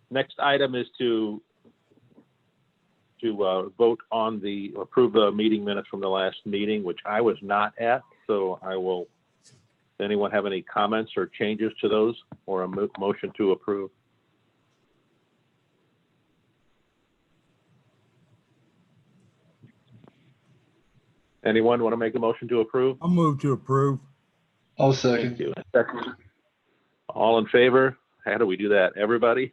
Next item is to vote on approve the meeting minutes from the last meeting, which I was not at. So I will. Does anyone have any comments or changes to those, or a motion to approve? Anyone want to make a motion to approve? I'll move to approve. I'll second. Thank you. Second. All in favor? How do we do that? Everybody?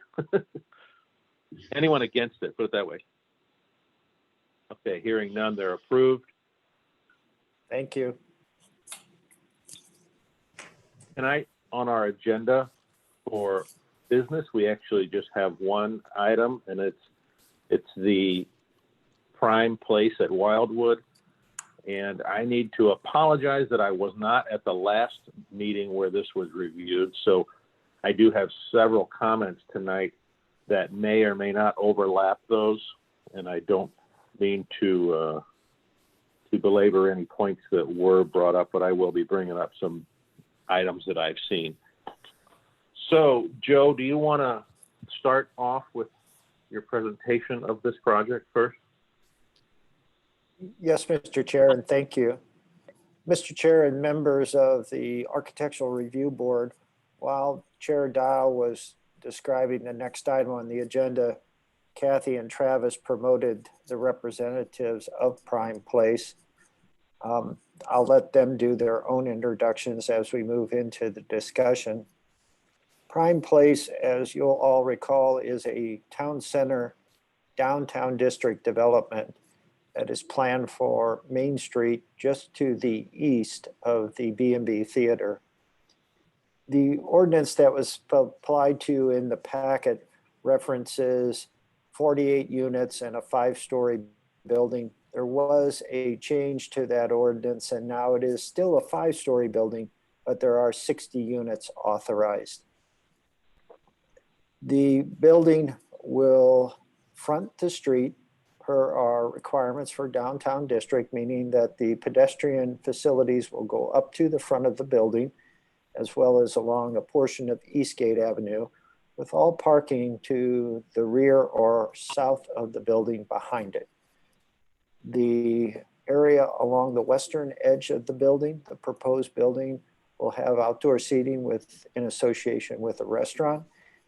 Anyone against it? Put it that way. Okay, hearing none, they're approved. Thank you. Tonight on our agenda for business, we actually just have one item, and it's the Prime Place at Wildwood. And I need to apologize that I was not at the last meeting where this was reviewed. So I do have several comments tonight that may or may not overlap those, and I don't mean to belabor any points that were brought up, but I will be bringing up some items that I've seen. So, Joe, do you want to start off with your presentation of this project first? Yes, Mr. Chair, and thank you. Mr. Chair and members of the Architectural Review Board, while Chair Dial was describing the next item on the agenda, Kathy and Travis promoted the representatives of Prime Place. I'll let them do their own introductions as we move into the discussion. Prime Place, as you'll all recall, is a town center downtown district development that is planned for Main Street just to the east of the B&B Theater. The ordinance that was applied to in the packet references 48 units and a 5-story building. There was a change to that ordinance, and now it is still a 5-story building, but there are 60 units authorized. The building will front the street per our requirements for downtown district, meaning that the pedestrian facilities will go up to the front of the building, as well as along a portion of Eastgate Avenue, with all parking to the rear or south of the building behind it. The area along the western edge of the building, the proposed building, will have outdoor seating in association with a restaurant,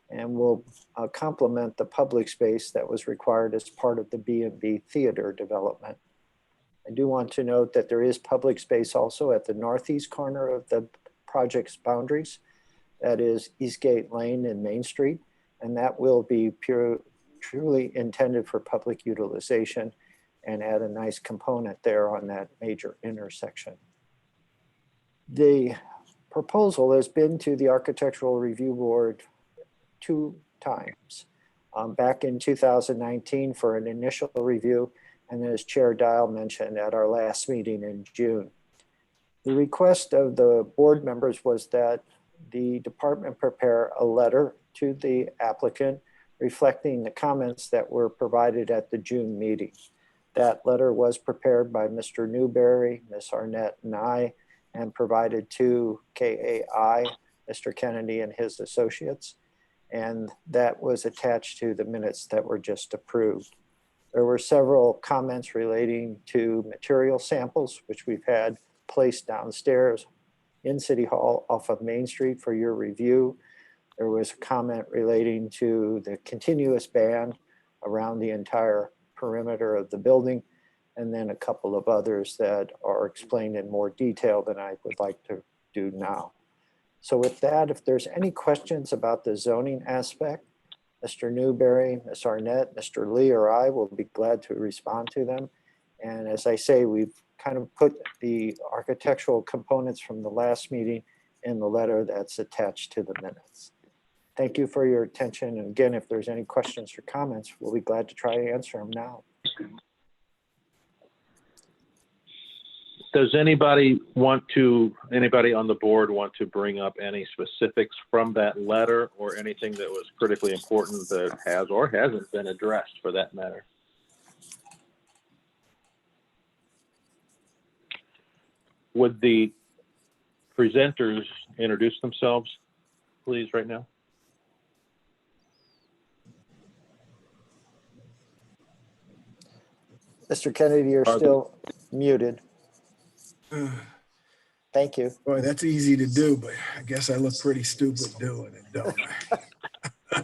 and will complement the public space that was required as part of the B&B Theater development. I do want to note that there is public space also at the northeast corner of the project's boundaries. That is Eastgate Lane and Main Street, and that will be truly intended for public utilization and add a nice component there on that major intersection. The proposal has been to the Architectural Review Board 2 times, back in 2019 for an initial review, and as Chair Dial mentioned at our last meeting in June. The request of the board members was that the department prepare a letter to the applicant reflecting the comments that were provided at the June meeting. That letter was prepared by Mr. Newberry, Ms. Arnett, and I, and provided to KAI, Mr. Kennedy and his associates. And that was attached to the minutes that were just approved. There were several comments relating to material samples, which we've had placed downstairs in City Hall off of Main Street for your review. There was a comment relating to the continuous band around the entire perimeter of the building, and then a couple of others that are explained in more detail than I would like to do now. So with that, if there's any questions about the zoning aspect, Mr. Newberry, Ms. Arnett, Mr. Lee, or I will be glad to respond to them. And as I say, we've kind of put the architectural components from the last meeting in the letter that's attached to the minutes. Thank you for your attention. And again, if there's any questions or comments, we'll be glad to try to answer them now. Does anybody on the board want to bring up any specifics from that letter or anything that was critically important that has or hasn't been addressed for that matter? Would the presenters introduce themselves, please, right now? Mr. Kennedy, you're still muted. Thank you. Boy, that's easy to do, but I guess I look pretty stupid doing it, don't I?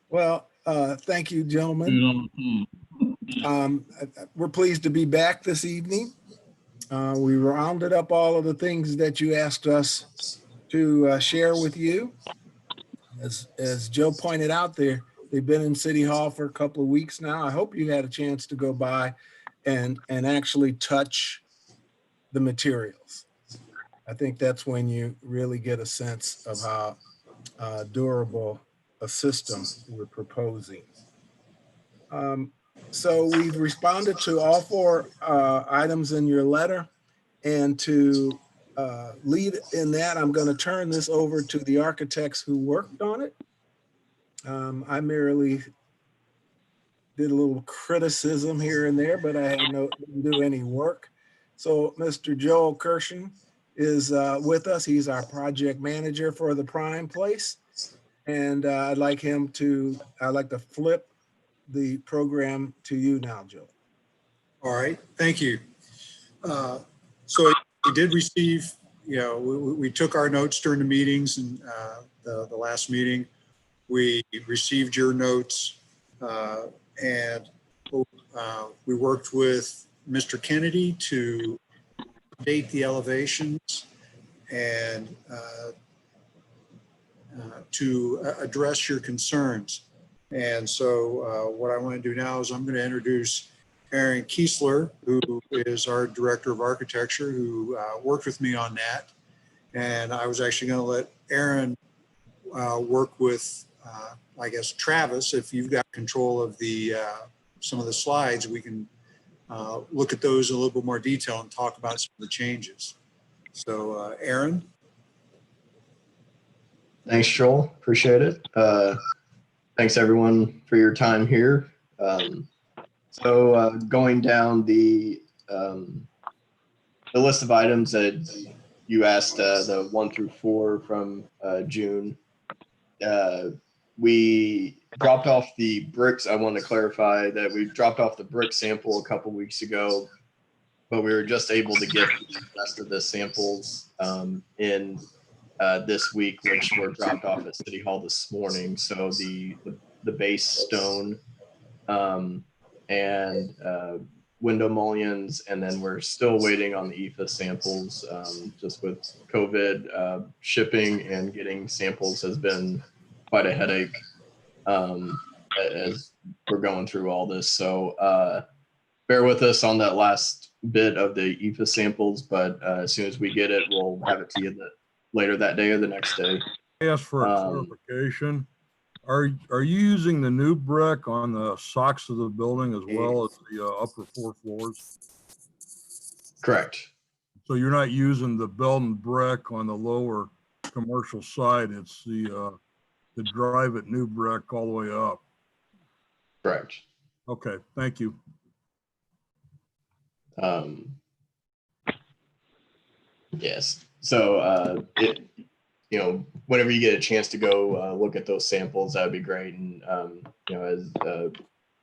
Well, thank you, gentlemen. We're pleased to be back this evening. We rounded up all of the things that you asked us to share with you. As Joe pointed out there, they've been in City Hall for a couple of weeks now. I hope you had a chance to go by and actually touch the materials. I think that's when you really get a sense of how durable a system we're proposing. So we've responded to all four items in your letter, and to lead in that, I'm going to turn this over to the architects who worked on it. I merely did a little criticism here and there, but I didn't do any work. So Mr. Joel Kirshen is with us. He's our project manager for the Prime Place. And I'd like to flip the program to you now, Joe. All right, thank you. So we did receive, we took our notes during the meetings and the last meeting. We received your notes and we worked with Mr. Kennedy to update the elevations and to address your concerns. And so what I want to do now is I'm going to introduce Aaron Kiesler, who is our Director of Architecture, who worked with me on that. And I was actually going to let Aaron work with, I guess, Travis. If you've got control of the some of the slides, we can look at those in a little bit more detail and talk about some of the changes. So Aaron. Thanks, Joel. Appreciate it. Thanks, everyone, for your time here. So going down the list of items that you asked, the 1 through 4 from June, we dropped off the bricks. I want to clarify that we dropped off the brick sample a couple weeks ago, but we were just able to get the rest of the samples in this week, which were dropped off at City Hall this morning. So the base stone and window mullions, and then we're still waiting on the EFA samples. Just with COVID, shipping and getting samples has been quite a headache as we're going through all this. So bear with us on that last bit of the EFA samples, but as soon as we get it, we'll have it to you later that day or the next day. I ask for a clarification. Are you using the new brick on the socks of the building as well as the upper 4 floors? Correct. So you're not using the Belton brick on the lower commercial side. It's the drive it new brick all the way up. Correct. Okay, thank you. Yes. So whenever you get a chance to go look at those samples, that'd be great. And as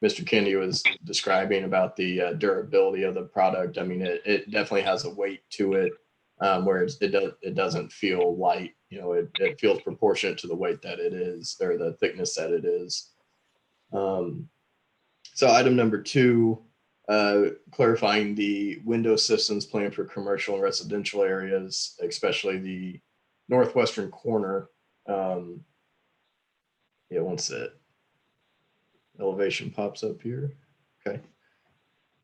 Mr. Kennedy was describing about the durability of the product, I mean, it definitely has a weight to it, whereas it doesn't feel light. It feels proportionate to the weight that it is, or the thickness that it is. So item number 2, clarifying the window systems planned for commercial and residential areas, especially the northwestern corner. Once that elevation pops up here. Okay.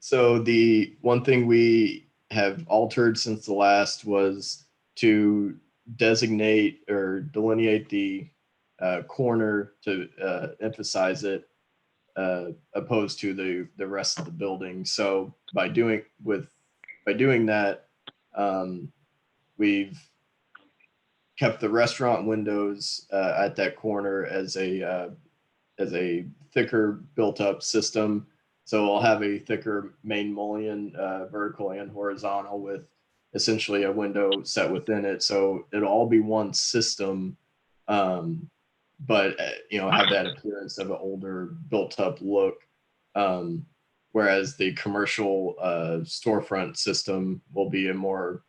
So the one thing we have altered since the last was to designate or delineate the corner to emphasize it, opposed to the rest of the building. So by doing that, we've kept the restaurant windows at that corner as a thicker built up system. So I'll have a thicker main mullion, vertical and horizontal, with essentially a window set within it. So it'll all be one system, but have that appearance of an older built up look. whereas the commercial storefront system will be a more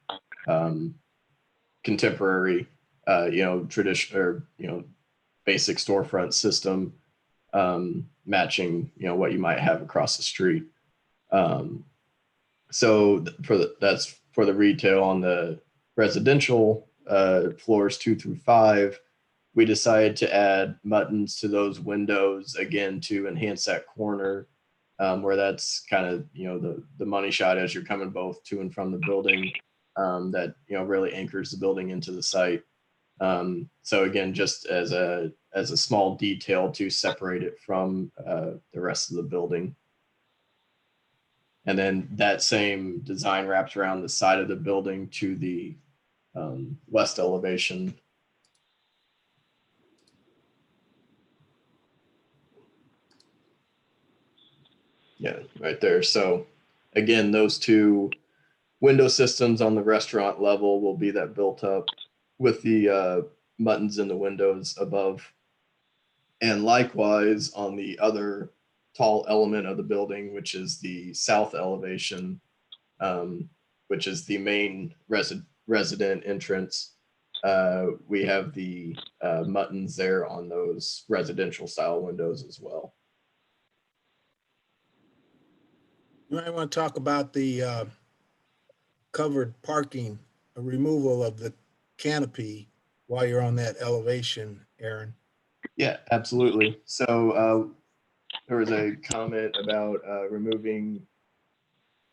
contemporary, tradition or basic storefront system, matching what you might have across the street. So that's for the retail. On the residential floors 2 through 5, we decided to add muttons to those windows again to enhance that corner, where that's kind of the money shot as you're coming both to and from the building. That really anchors the building into the site. So again, just as a small detail to separate it from the rest of the building. And then that same design wraps around the side of the building to the west elevation. Yeah, right there. So again, those two window systems on the restaurant level will be that built up with the muttons in the windows above. And likewise on the other tall element of the building, which is the south elevation, which is the main resident entrance, we have the muttons there on those residential style windows as well. You might want to talk about the covered parking, removal of the canopy while you're on that elevation, Aaron. Yeah, absolutely. So there was a comment about removing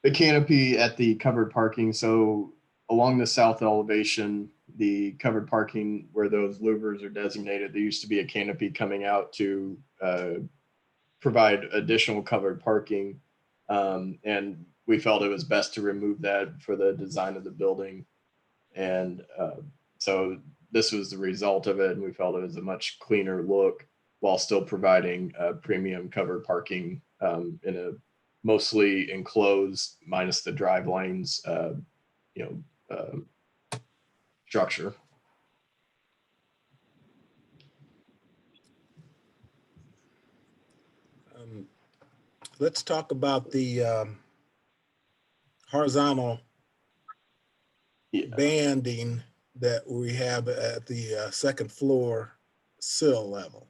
the canopy at the covered parking. So along the south elevation, the covered parking where those louvers are designated, there used to be a canopy coming out to provide additional covered parking. And we felt it was best to remove that for the design of the building. And so this was the result of it. And we felt it was a much cleaner look while still providing premium covered parking in a mostly enclosed, minus the drive lanes, structure. Let's talk about the horizontal banding that we have at the second floor sill level.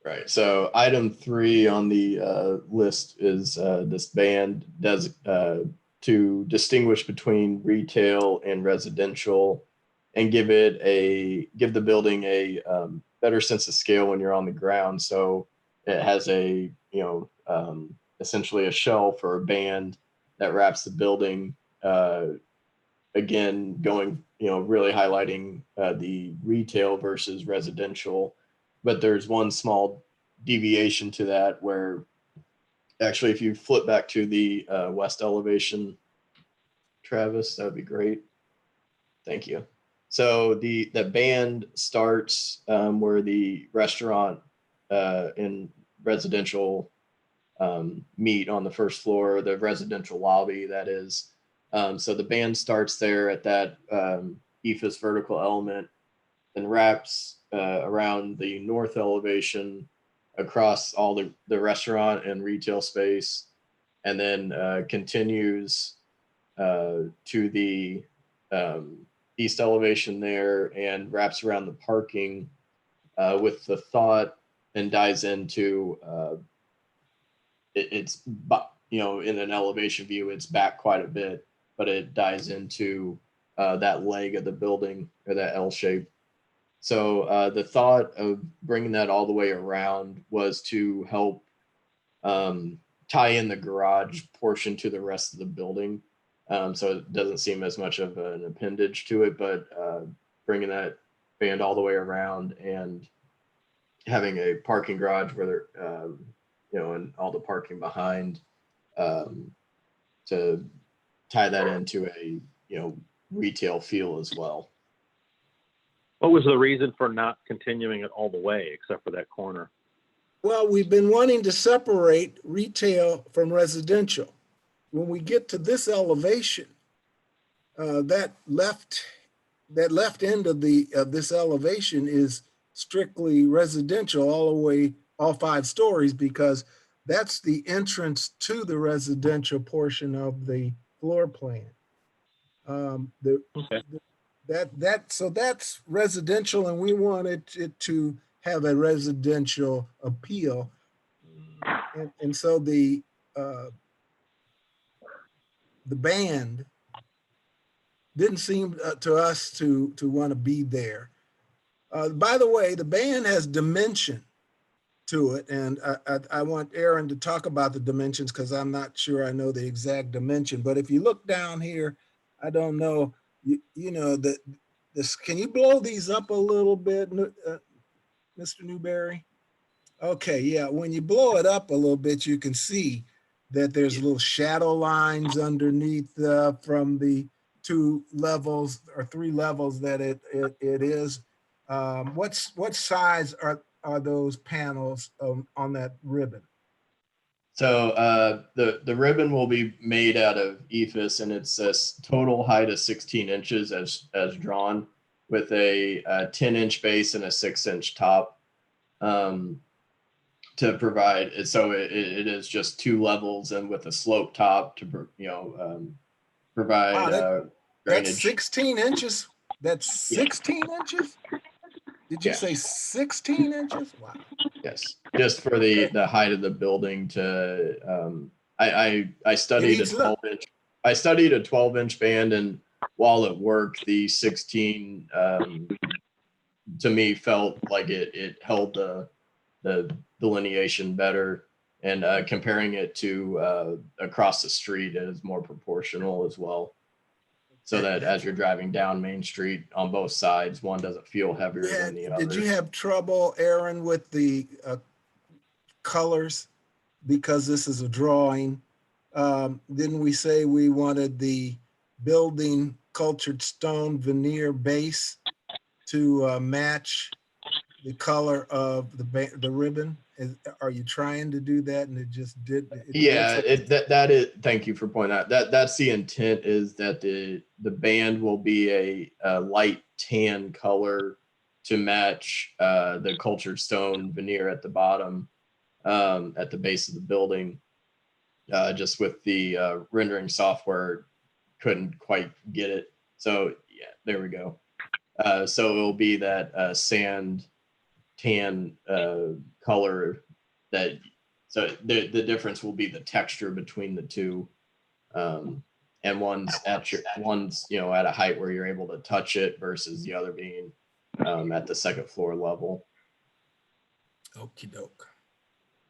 Right. So item 3 on the list is this band does to distinguish between retail and residential, and give the building a better sense of scale when you're on the ground. So it has a essentially a shelf or a band that wraps the building. Again, going really highlighting the retail versus residential. But there's one small deviation to that where actually, if you flip back to the west elevation, Travis, that would be great. Thank you. So the band starts where the restaurant and residential meet on the first floor, the residential lobby, that is. So the band starts there at that ephes vertical element and wraps around the north elevation across all the restaurant and retail space, and then continues to the east elevation there and wraps around the parking with the thought and dives into it's in an elevation view, it's back quite a bit, but it dives into that leg of the building, or that L shape. So the thought of bringing that all the way around was to help tie in the garage portion to the rest of the building. So it doesn't seem as much of an appendage to it, but bringing that band all the way around and having a parking garage where and all the parking behind, to tie that into a retail feel as well. What was the reason for not continuing it all the way, except for that corner? Well, we've been wanting to separate retail from residential. When we get to this elevation, that left end of this elevation is strictly residential all the way, all 5 stories, because that's the entrance to the residential portion of the floor plan. Okay. So that's residential, and we wanted it to have a residential appeal. And so the band didn't seem to us to want to be there. By the way, the band has dimension to it, and I want Aaron to talk about the dimensions because I'm not sure I know the exact dimension. But if you look down here, I don't know, you know, this. Can you blow these up a little bit, Mr. Newberry? Okay, yeah. When you blow it up a little bit, you can see that there's little shadow lines underneath from the 2 levels or 3 levels that it is. What size are those panels on that ribbon? So the ribbon will be made out of ephes, and it's a total height of 16 inches as drawn, with a 10-inch base and a 6-inch top, to provide it. So it is just 2 levels and with a slope top to provide Wow, that's drainage. 16 inches. That's 16 inches. Did you Yeah. say 16 inches? Wow. Yes, just for the height of the building to I studied a 12-inch. I studied a 12-inch band, and while it worked, the 16 to me felt like it held the delineation better, and comparing it to across the street, it is more proportional as well. So that as you're driving down Main Street on both sides, one doesn't feel heavier than the other. Did you have trouble, Aaron, with the colors? Because this is a drawing. Didn't we say we wanted the building cultured stone veneer base to match the color of the ribbon? Are you trying to do that and it just did? Yeah, that is. Thank you for pointing out that's the intent, is that the band will be a light tan color to match the cultured stone veneer at the bottom, at the base of the building. Just with the rendering software, couldn't quite get it. So yeah, there we go. So it'll be that sand tan color that. So the difference will be the texture between the two, and one's at a height where you're able to touch it versus the other being at the second floor level. Okie doke.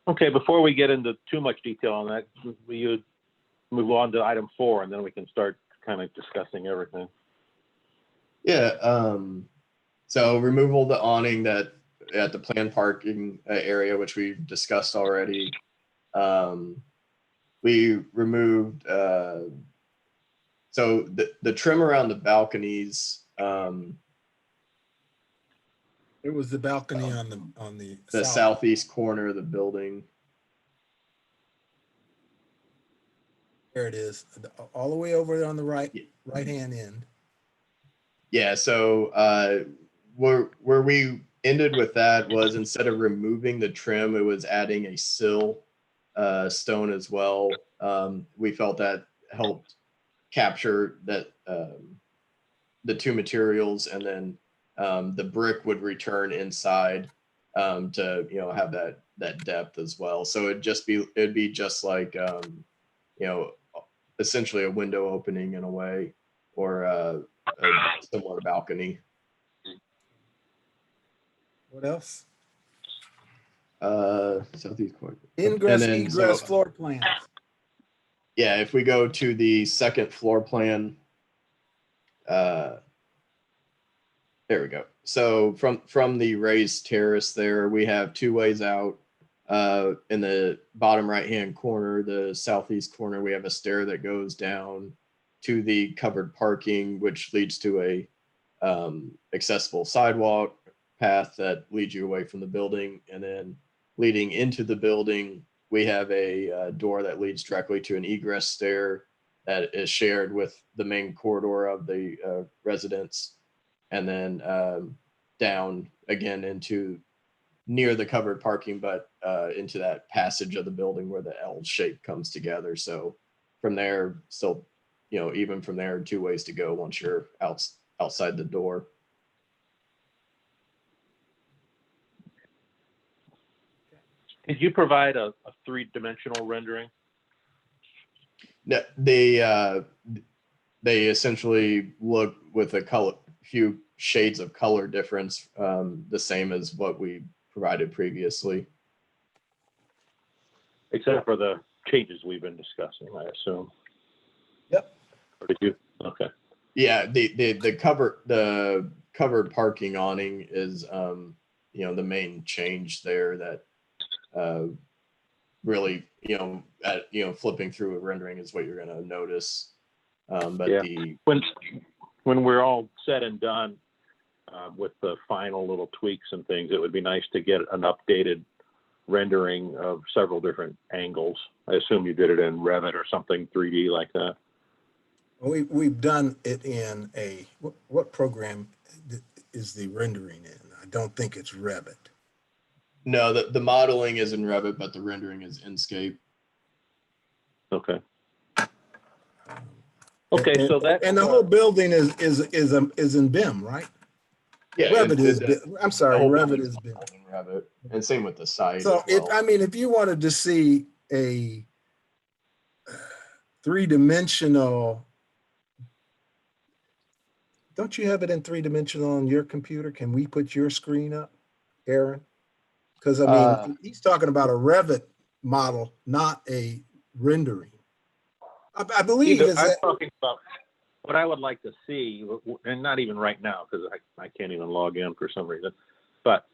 Okay, before we get into too much detail on that, will you move on to item 4, and then we can start kind of discussing everything. Yeah. So removal of the awning that at the planned parking area, which we've discussed already. We removed so the trim around the balconies. There was the balcony on the southeast corner of the building. There it is, all the way over on the right hand end. Yeah. So where we ended with that was, instead of removing the trim, it was adding a sill stone as well. We felt that helped capture that the 2 materials, and then the brick would return inside to have that depth as well. So it'd be just like essentially a window opening in a way, or a similar balcony. What else? Southeast corner. Ingress, egress, floor plans. Yeah, if we go to the second floor plan, there we go. So from the raised terrace there, we have 2 ways out. In the bottom right-hand corner, the southeast corner, we have a stair that goes down to the covered parking, which leads to a accessible sidewalk path that leads you away from the building. And then leading into the building, we have a door that leads directly to an egress stair that is shared with the main corridor of the residence, and then down again into near the covered parking, but into that passage of the building where the L shape comes together. So from there, still, even from there, 2 ways to go once you're outside the door. Did you provide a 3-dimensional rendering? No, they essentially look with a few shades of color difference, the same as what we provided previously. Except for the changes we've been discussing, I assume. Yep. Or did you? Okay. Yeah, the covered parking awning is the main change there that really flipping through a rendering is what you're going to notice. But Yeah. When we're all said and done with the final little tweaks and things, it would be nice to get an updated rendering of several different angles. I assume you did it in Revit or something 3D like that. We've done it in what program is the rendering in? I don't think it's Revit. No, the modeling is in Revit, but the rendering is Inkscape. Okay. Okay, so that and the whole building is in BIM, right? Yeah, Revit is BIM. I'm sorry, Revit is BIM. in Revit, and same with the site. So as well. if you wanted to see a 3-dimensional, don't you have it in 3-dimensional on your computer? Can we put your screen up, Aaron? Because he's talking about a Revit model, not a rendering. I believe I'm talking about what I would like to see, and not even right now because I can't even log in for some reason. But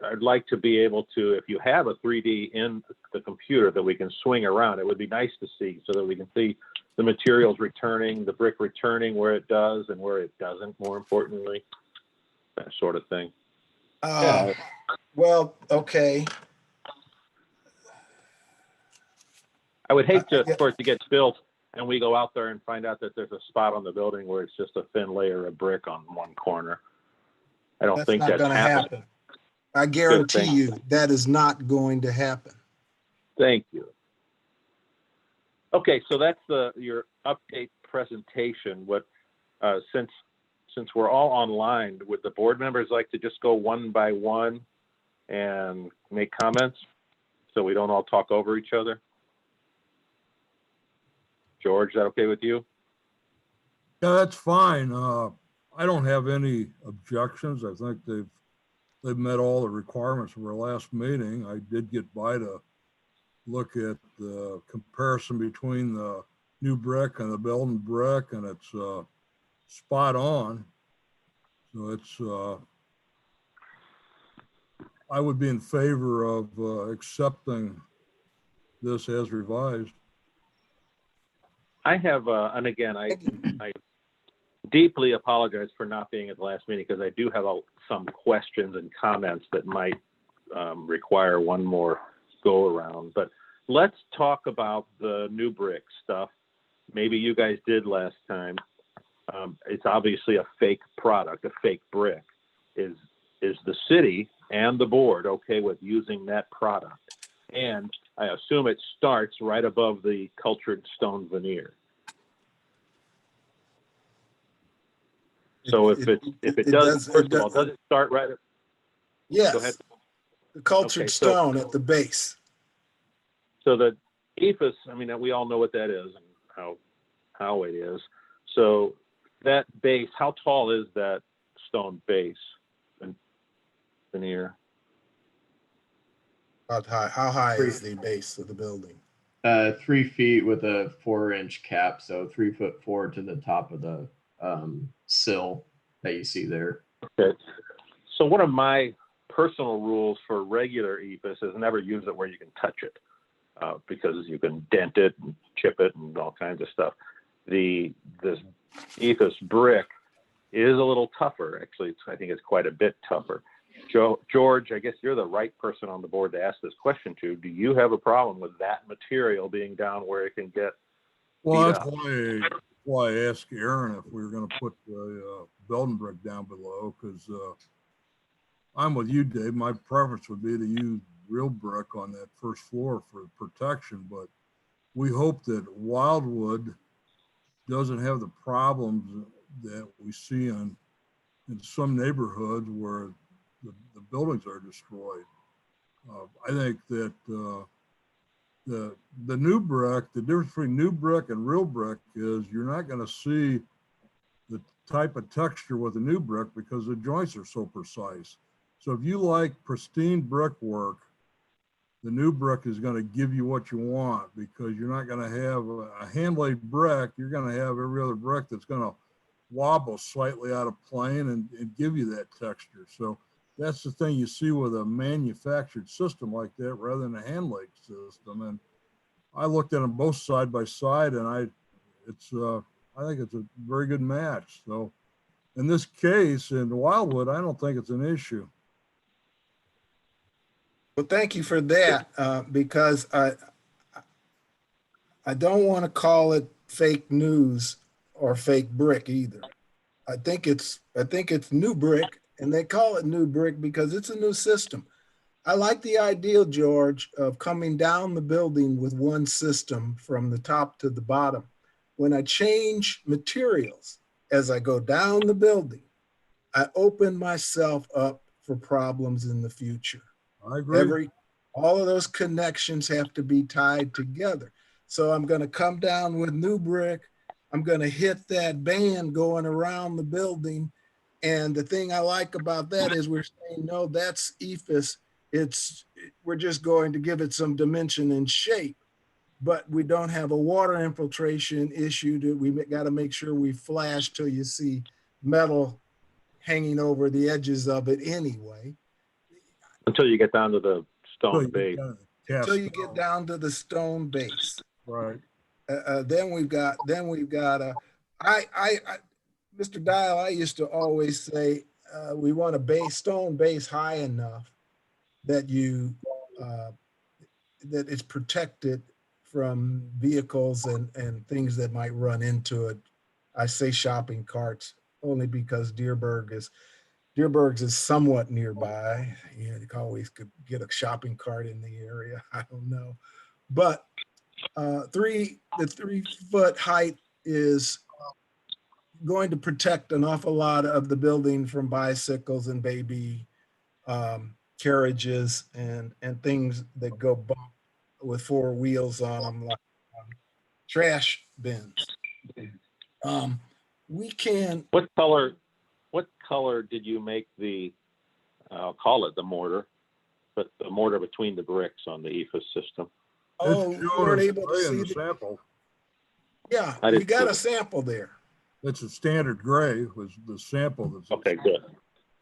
I'd like to be able to, if you have a 3D in the computer that we can swing around, it would be nice to see so that we can see the materials returning, the brick returning where it does and where it doesn't, more importantly, that sort of thing. Well, okay. I would hate for it to get built and we go out there and find out that there's a spot on the building where it's just a thin layer of brick on one corner. I don't think that's going to happen. I guarantee you that is not going to happen. Thank you. Okay, so that's your update presentation. What since we're all online, would the board members like to just go one by one and make comments so we don't all talk over each other? George, is that okay with you? Yeah, that's fine. I don't have any objections. I think they've met all the requirements of our last meeting. I did get by to look at the comparison between the new brick and the Belton brick, and it's spot on. So it's I would be in favor of accepting this as revised. I have, and again, I deeply apologize for not being at the last meeting because I do have some questions and comments that might require one more go around. But let's talk about the new brick stuff. Maybe you guys did last time. It's obviously a fake product, a fake brick. Is the city and the board okay with using that product? And I assume it starts right above the cultured stone veneer. So if it does, first of all, does it start right? Yes. Go ahead. The cultured stone at the base. So the ephes, I mean, we all know what that is and how it is. So that base, how tall is that stone base and veneer? How high is the base of the building? 3 feet with a 4-inch cap, so 3'4" to the top of the sill that you see there. Okay. So one of my personal rules for regular ephes is never use it where you can touch it because you can dent it and chip it and all kinds of stuff. This ephes brick is a little tougher. Actually, I think it's quite a bit tougher. George, I guess you're the right person on the board to ask this question to. Do you have a problem with that material being down where it can get Well, beat that's up? why I asked Aaron if we were going to put the Belton brick down below, because I'm with you, Dave. My preference would be to use real brick on that first floor for protection, but we hope that Wildwood doesn't have the problems that we see in some neighborhoods where the buildings are destroyed. I think that the new brick, the difference between new brick and real brick is you're not going to see the type of texture with the new brick because the joints are so precise. So if you like pristine brickwork, the new brick is going to give you what you want, because you're not going to have a hand-laid brick. You're going to have every other brick that's going to wobble slightly out of plane and give you that texture. So that's the thing you see with a manufactured system like that rather than a hand-laid system. And I looked at them both side by side, and I think it's a very good match. So in this case, in Wildwood, I don't think it's an issue. Well, thank you for that, because I don't want to call it fake news or fake brick either. I think it's new brick, and they call it new brick because it's a new system. I like the idea, George, of coming down the building with one system from the top to the bottom. When I change materials as I go down the building, I open myself up for problems in the future. I agree. All of those connections have to be tied together. So I'm going to come down with new brick. I'm going to hit that band going around the building. And the thing I like about that is we're saying, no, that's ephes. We're just going to give it some dimension and shape, but we don't have a water infiltration issue that we got to make sure we flash till you see metal hanging over the edges of it anyway. Until you get down to the stone base. Until you get down to the stone base. Right. Then we've got Mr. Dial, I used to always say, we want a stone base high enough that that it's protected from vehicles and things that might run into it. I say shopping carts only because Dearborg's is somewhat nearby. You know, you always could get a shopping cart in the area. I don't know, but the 3-foot height is going to protect an awful lot of the building from bicycles and baby carriages and things that go bump with 4 wheels on them, like trash bins. We can. What color did you make I'll call it the mortar, but the mortar between the bricks on the ephes system? Oh, we weren't able to see the sample. Yeah, we got a sample there. It's a standard gray was the sample. That's okay, good.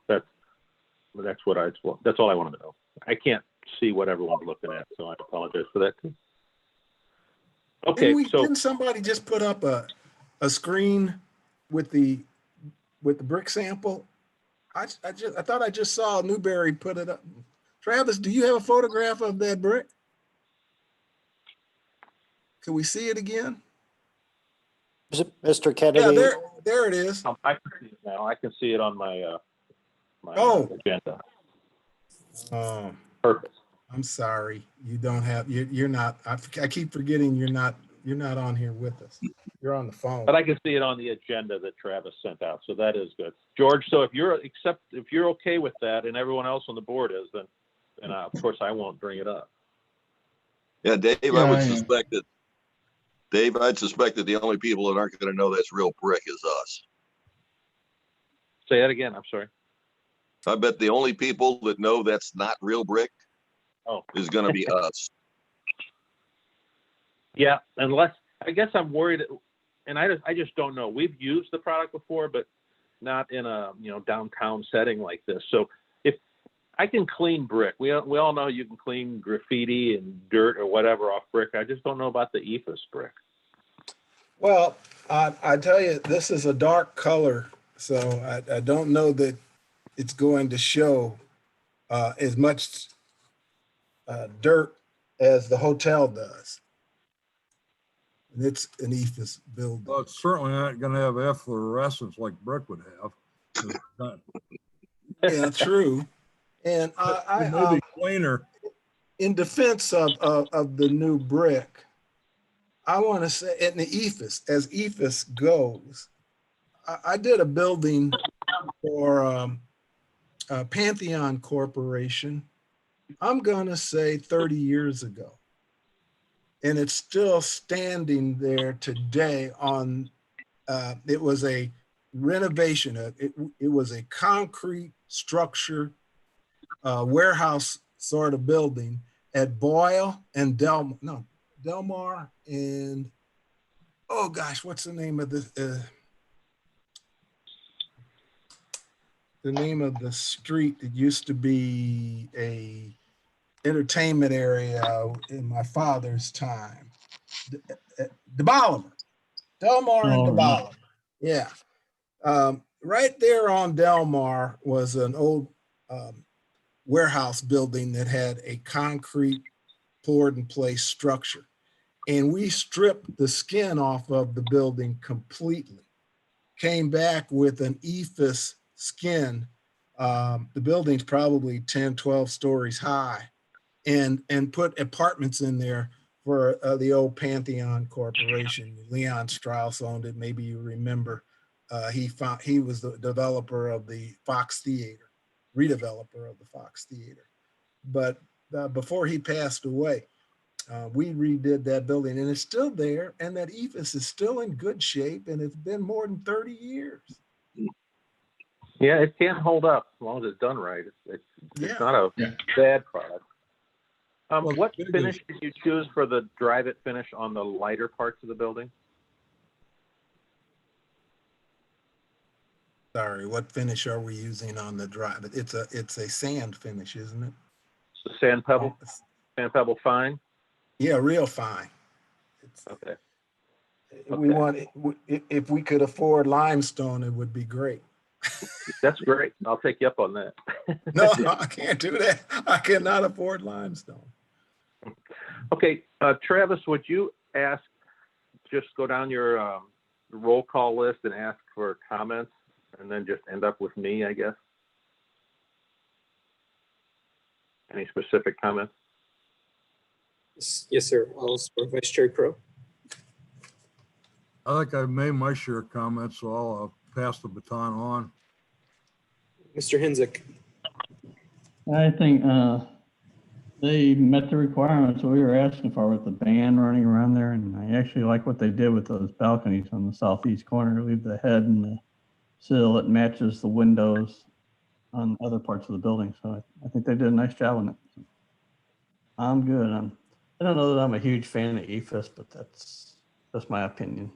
That's all I wanted to know. I can't see what everyone's looking at, so I apologize for that too. Okay, didn't somebody just put up a screen with the brick sample? I thought I just saw Newberry put it up. Travis, do you have a photograph of that brick? Can we see it again? Mr. Kennedy. Yeah, there it is. I can see it now. I can see it on my agenda. Oh, Perfect. I'm sorry. You don't have. You're not. I keep forgetting you're not on here with us. You're on the phone. But I can see it on the agenda that Travis sent out, so that is good, George. So if you're okay with that, and everyone else on the board is, then of course I won't bring it up. Yeah, Dave, I'd suspect that the only people that aren't going to know that's real brick is us. Say that again. I'm sorry. I bet the only people that know that's not real brick is going to be us. Yeah, unless I guess I'm worried, and I just don't know. We've used the product before, but not in a downtown setting like this. So if I can clean brick, we all know you can clean graffiti and dirt or whatever off brick. I just don't know about the ephes brick. Well, I tell you, this is a dark color, so I don't know that it's going to show as much dirt as the hotel does. And it's an ephes building. Well, it's certainly not going to have efflorescence like brick would have. Yeah, true. And It may be cleaner. in defense of the new brick, I want to say, and the ethos, as ethos goes, I did a building for Pantheon Corporation. I'm going to say 30 years ago. And it's still standing there today on, it was a renovation. It was a concrete structure, warehouse sort of building at Boyle and Delmar and, oh gosh, what's the name of the name of the street that used to be a entertainment area in my father's time? De Bolivar, Delmar and De Bolivar. Yeah. Right there on Delmar was an old warehouse building that had a concrete poured in place structure. And we stripped the skin off of the building completely, came back with an ephes skin. The building's probably 10, 12 stories high, and put apartments in there for the old Pantheon Corporation. Leon Strauss owned it. Maybe you remember. He was the developer of the Fox Theater, redeveloper of the Fox Theater. But before he passed away, we redid that building, and it's still there, and that ethos is still in good shape, and it's been more than 30 years. Yeah, it can't hold up as long as it's done right. It's not a bad product. What finish did you choose for the drive it finish on the lighter parts of the building? Sorry, what finish are we using on the drive? It's a sand finish, isn't it? The sand pebble? Sand pebble fine? Yeah, real fine. Okay. We want, if we could afford limestone, it would be great. That's great. I'll take you up on that. No, I can't do that. I cannot afford limestone. Okay, Travis, would you just go down your roll call list and ask for comments, and then just end up with me, I guess? Any specific comments? Yes, sir. I'll support Vice Chair Crow. I think I've made my share of comments, so I'll pass the baton on. Mr. Hinzik. I think they met the requirements we were asking for with the band running around there, and I actually like what they did with those balconies on the southeast corner. Leave the head and the sill. It matches the windows on other parts of the building, so I think they did a nice job on it. I'm good. I don't know that I'm a huge fan of ethos, but that's my opinion.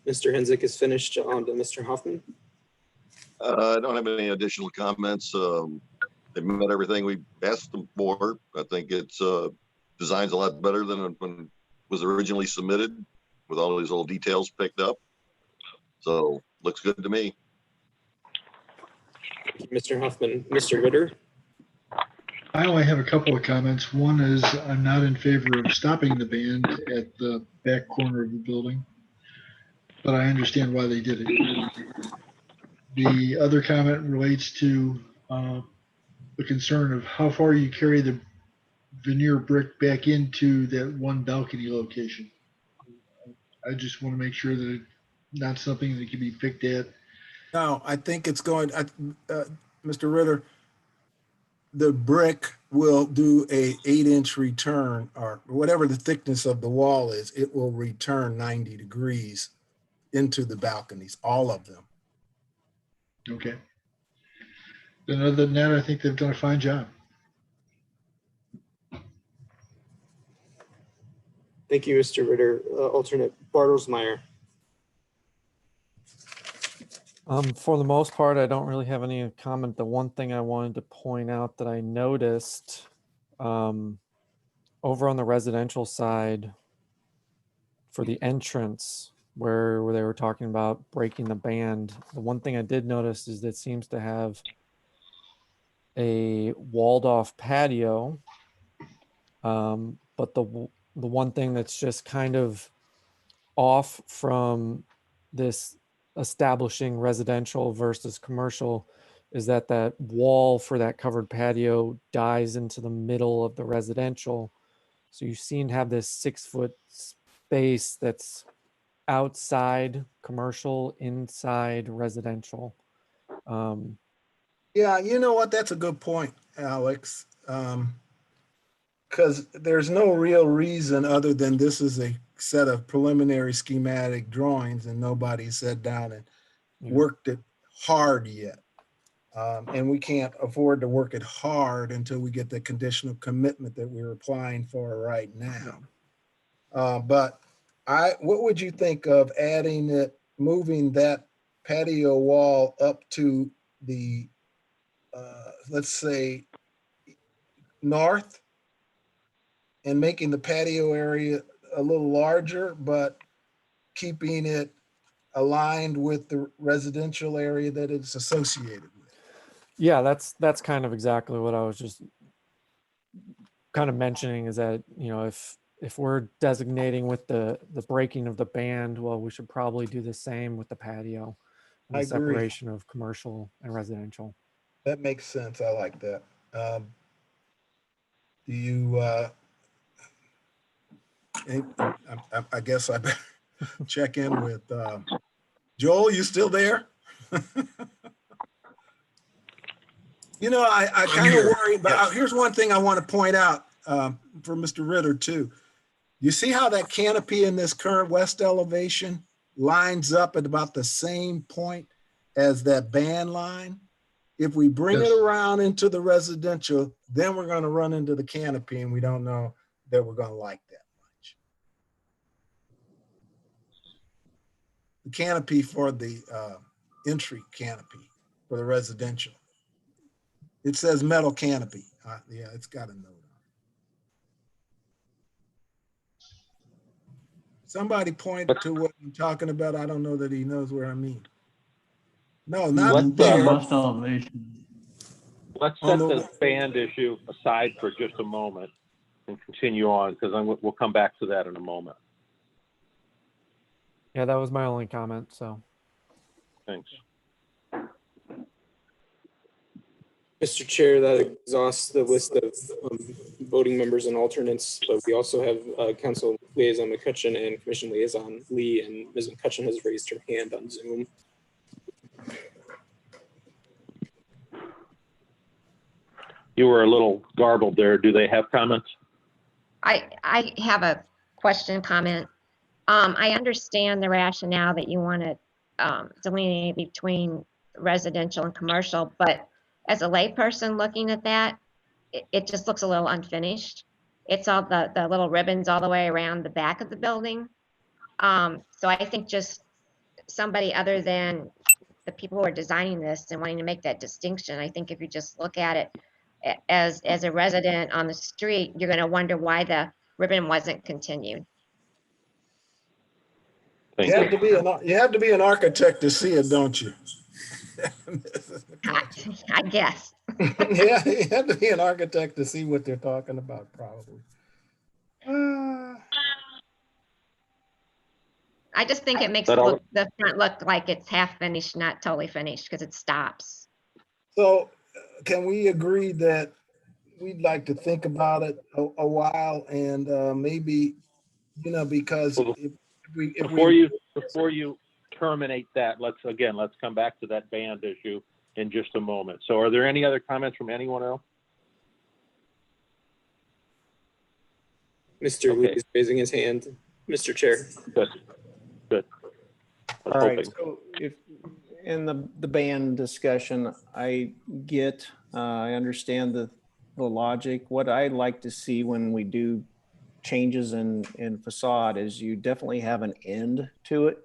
Mr. Hinzik is finished. On to Mr. Hoffman. I don't have any additional comments. They met everything we asked them for. I think it's design's a lot better than when it was originally submitted, with all these little details picked up. So looks good to me. Mr. Hoffman. Mr. Ritter. I only have a couple of comments. One is I'm not in favor of stopping the band at the back corner of the building, but I understand why they did it. The other comment relates to the concern of how far you carry the veneer brick back into that one balcony location. I just want to make sure that it's not something that can be picked at. No, I think it's going, Mr. Ritter, the brick will do a 8-inch return, or whatever the thickness of the wall is, it will return 90 degrees into the balconies, all of them. Okay. Then other than that, I think they've done a fine job. Thank you, Mr. Ritter. Alternate Bartlesmeyer. For the most part, I don't really have any comment. The one thing I wanted to point out that I noticed over on the residential side for the entrance where they were talking about breaking the band, the one thing I did notice is that it seems to have a walled off patio. But the one thing that's just kind of off from this establishing residential versus commercial is that that wall for that covered patio dies into the middle of the residential. So you seem to have this 6-foot space that's outside commercial, inside residential. Yeah, you know what? That's a good point, Alex. Because there's no real reason other than this is a set of preliminary schematic drawings and nobody sat down and worked it hard yet. And we can't afford to work it hard until we get the conditional commitment that we're applying for right now. But what would you think of moving that patio wall up to the, let's say, north, and making the patio area a little larger, but keeping it aligned with the residential area that it's associated with? Yeah, that's kind of exactly what I was just kind of mentioning, is that, you know, if we're designating with the breaking of the band, well, we should probably do the same with the patio and I the agree. separation of commercial and residential. That makes sense. I like that. Do you, I guess I better check in with Joel. You still there? You know, I kind of worry about, here's one thing I want to point out for Mr. Ritter too. You see how that canopy in this current west elevation lines up at about the same point as that band line? If we bring it around into the residential, then we're going to run into the canopy, and we don't know that we're going to like that much. The canopy for the entry canopy for the residential. It says metal canopy. Yeah, it's got a note on it. Somebody point to what I'm talking about. I don't know that he knows where I mean. No, not there. West elevation. Let's set the band issue aside for just a moment and continue on, because we'll come back to that in a moment. Yeah, that was my only comment. So Thanks. Mr. Chair, that exhausts the list of voting members and alternates, but we also have Council Liaison McCutcheon and Commission Liaison Lee, and Ms. McCutcheon has raised her hand on Zoom. You were a little garbled there. Do they have comments? I have a question, comment. I understand the rationale that you want to delineate between residential and commercial, but as a layperson looking at that, it just looks a little unfinished. It's all the little ribbons all the way around the back of the building. So I think just somebody other than the people who are designing this and wanting to make that distinction, I think if you just look at it as a resident on the street, you're going to wonder why the ribbon wasn't continued. You have to be an architect to see it, don't you? I guess. Yeah, you have to be an architect to see what they're talking about, probably. I just think it makes the front look like it's half finished, not totally finished, because it stops. So can we agree that we'd like to think about it a while, and maybe, you know, because before you terminate that, let's come back to that band issue in just a moment. So are there any other comments from anyone else? Mr. Lee is raising his hand, Mr. Chair. Good. All right, so if in the band discussion, I understand the logic. What I like to see when we do changes in facade is you definitely have an end to it.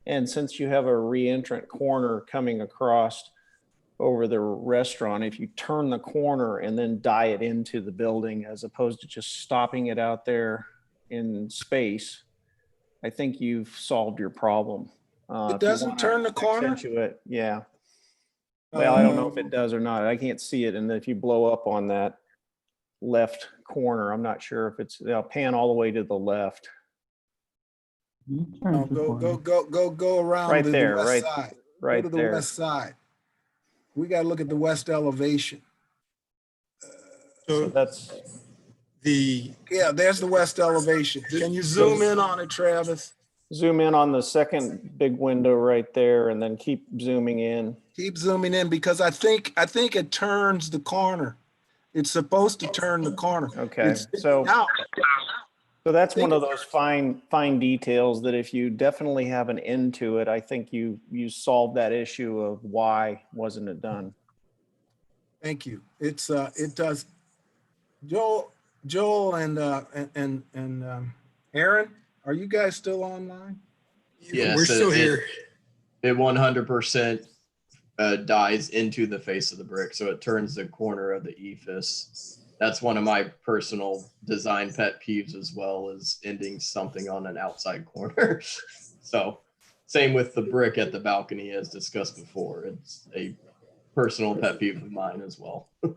And since you have a re-entrant corner coming across over the restaurant, if you turn the corner and then die it into the building, as opposed to just stopping it out there in space, I think you've solved your problem. It doesn't turn the corner? Yeah. Well, I don't know if it does or not. I can't see it. And if you blow up on that left corner, I'm not sure if it's, they'll pan all the way to the left. Turn two corners. Go around Right to there, the west right- side. Go right to the there. west side. We got to look at the west elevation. So So that's, the, Yeah, there's the west elevation. Can you zoom in on it, Travis? zoom in on the second big window right there and then keep zooming in. Keep zooming in because I think it turns the corner. It's supposed to turn the corner. Okay, It's so- now. So that's one of those fine details that if you definitely have an end to it, I think you solve that issue of why wasn't it done. Thank you. It's it does. Joel and Aaron, are you guys still online? Yes, we're still here. It 100% dies into the face of the brick, so it turns the corner of the ephes. That's one of my personal design pet peeves as well, is ending something on an outside corner. So same with the brick at the balcony as discussed before. It's a personal pet peeve of mine as well. So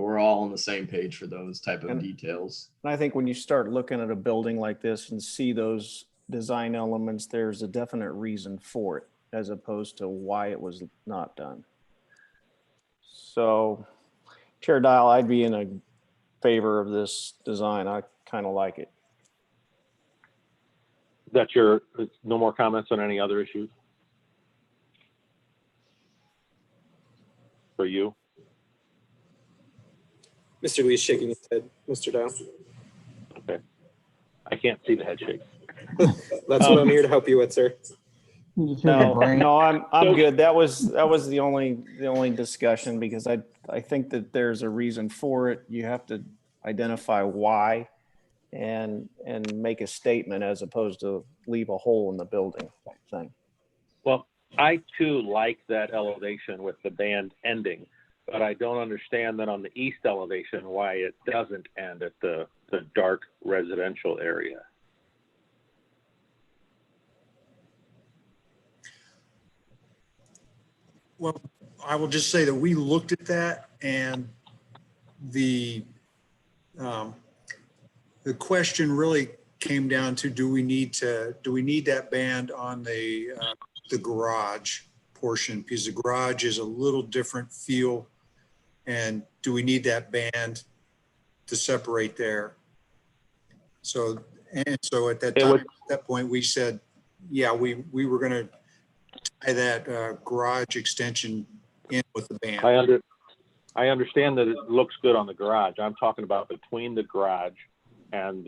we're all on the same page for those type of details. And I think when you start looking at a building like this and see those design elements, there's a definite reason for it as opposed to why it was not done. So Chair Dial, I'd be in a favor of this design. I kind of like it. That's your, no more comments on any other issues? For you? Mr. Lee's shaking his head, Mr. Dow. Okay. I can't see the head shake. That's what I'm here to help you with, sir. You just hear the brain. No, I'm good. That was the only discussion because I think that there's a reason for it. You have to identify why and make a statement as opposed to leave a hole in the building type thing. Well, I too like that elevation with the band ending, but I don't understand that on the east elevation why it doesn't end at the dark residential area. Well, I will just say that we looked at that, and the question really came down to, do we need that band on the garage portion? Because the garage is a little different feel, and do we need that band to separate there? So at that time, at that point, we said, yeah, we were going to tie that garage extension in with the band. I understand that it looks good on the garage. I'm talking about between the garage and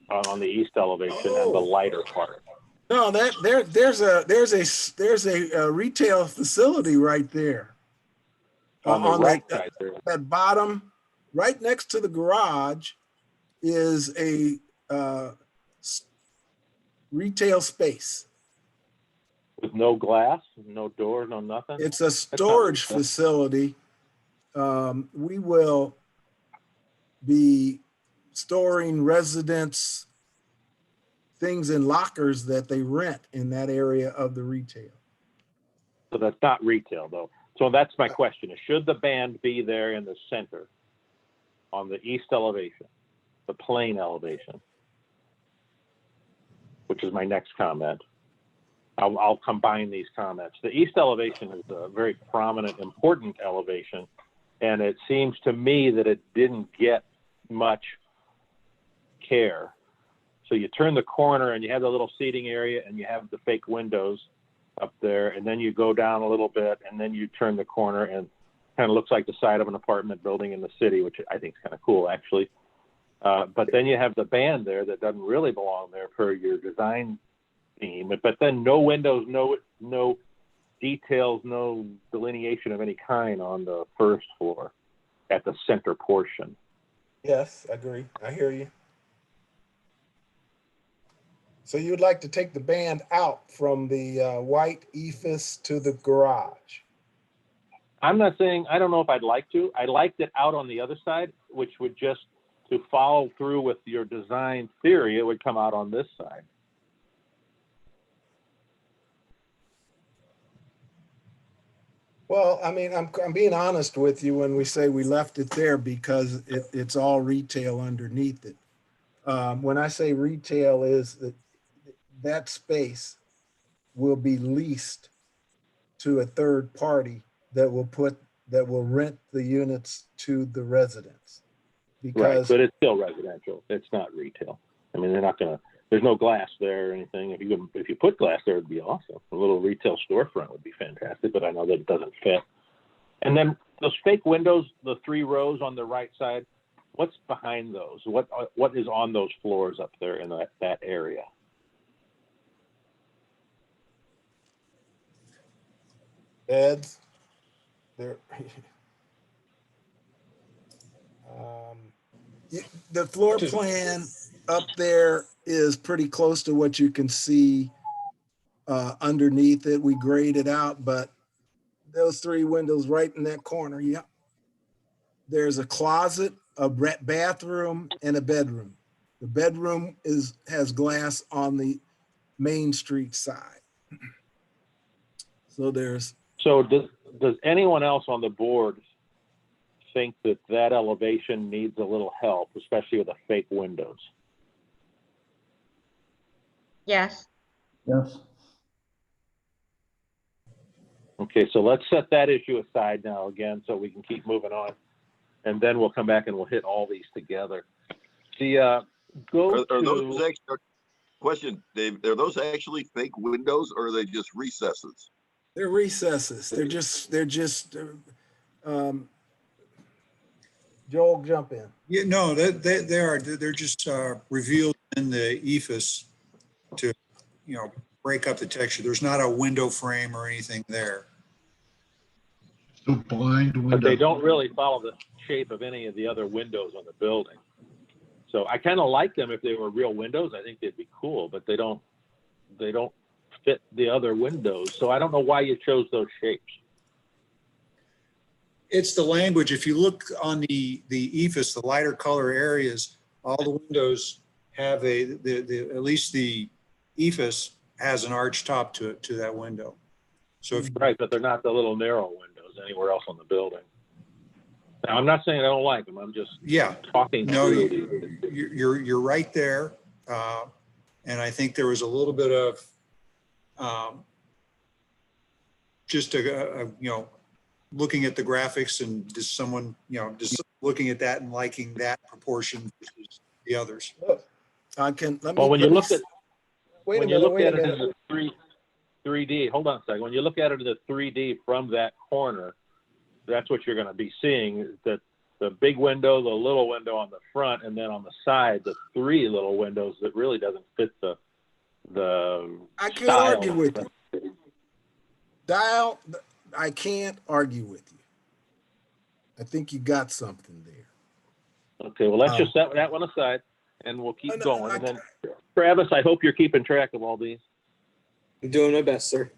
on the east elevation and the lighter part. No, there's a retail facility right there. On the right side there. That bottom, right next to the garage, is a retail space. With no glass, no door, no nothing? It's a storage facility. We will be storing residents' things in lockers that they rent in that area of the retail. So that's not retail though. So that's my question. Should the band be there in the center on the east elevation, the plain elevation? Which is my next comment. I'll combine these comments. The east elevation is a very prominent, important elevation, and it seems to me that it didn't get much care. So you turn the corner and you have the little seating area and you have the fake windows up there, and then you go down a little bit and then you turn the corner and kind of looks like the side of an apartment building in the city, which I think is kind of cool actually. But then you have the band there that doesn't really belong there per your design theme, but then no windows, no details, no delineation of any kind on the first floor at the center portion. Yes, I agree. I hear you. So you'd like to take the band out from the white ephes to the garage? I'm not saying, I don't know if I'd like to. I liked it out on the other side, which would just, to follow through with your design theory, it would come out on this side. Well, I mean, I'm being honest with you when we say we left it there because it's all retail underneath it. When I say retail, is that that space will be leased to a third party that will rent the units to the residents. Right, Because but it's still residential. It's not retail. I mean, they're not gonna, there's no glass there or anything. If you put glass there, it'd be awesome. A little retail storefront would be fantastic, but I know that it doesn't fit. And then those fake windows, the 3 rows on the right side, what's behind those? What is on those floors up there in that area? beds, there. The floor plan up there is pretty close to what you can see underneath it. We graded out, but those 3 windows right in that corner, yep. There's a closet, a bathroom, and a bedroom. The bedroom has glass on the Main Street side. So there's. So does anyone else on the board think that elevation needs a little help, especially with the fake windows? Yes. Yes. Okay, so let's set that issue aside now again, so we can keep moving on, and then we'll come back and we'll hit all these together. Are those actually, question, Dave, are those actually fake windows or are they just recesses? They're recesses. They're just. Joel, jump in. Yeah, no, they're just revealed in the ephes to, break up the texture. There's not a window frame or anything there. So blind window. But they don't really follow the shape of any of the other windows on the building. So I kind of like them if they were real windows. I think they'd be cool, but they don't fit the other windows. So I don't know why you chose those shapes. It's the language. If you look on the ephes, the lighter color areas, all the windows have at least the ephes has an arch top to that window. So Right, but they're not the little narrow windows anywhere else on the building. Now, I'm not saying I don't like them. I'm just talking through these. You're right there, and I think there was a little bit of just looking at the graphics and just someone just looking at that and liking that proportion versus the others. When you look at it in the 3D, hold on a second. When you look at it in the 3D from that corner, that's what you're going to be seeing, that the big window, the little window on the front, and then on the side, the 3 little windows that really doesn't fit the I can't style. argue with you. Dial, I can't argue with you. I think you got something there. Okay, well, let's just set that one aside, and we'll keep going. And then, Travis, I hope you're keeping track of all these. I'm doing my best, sir.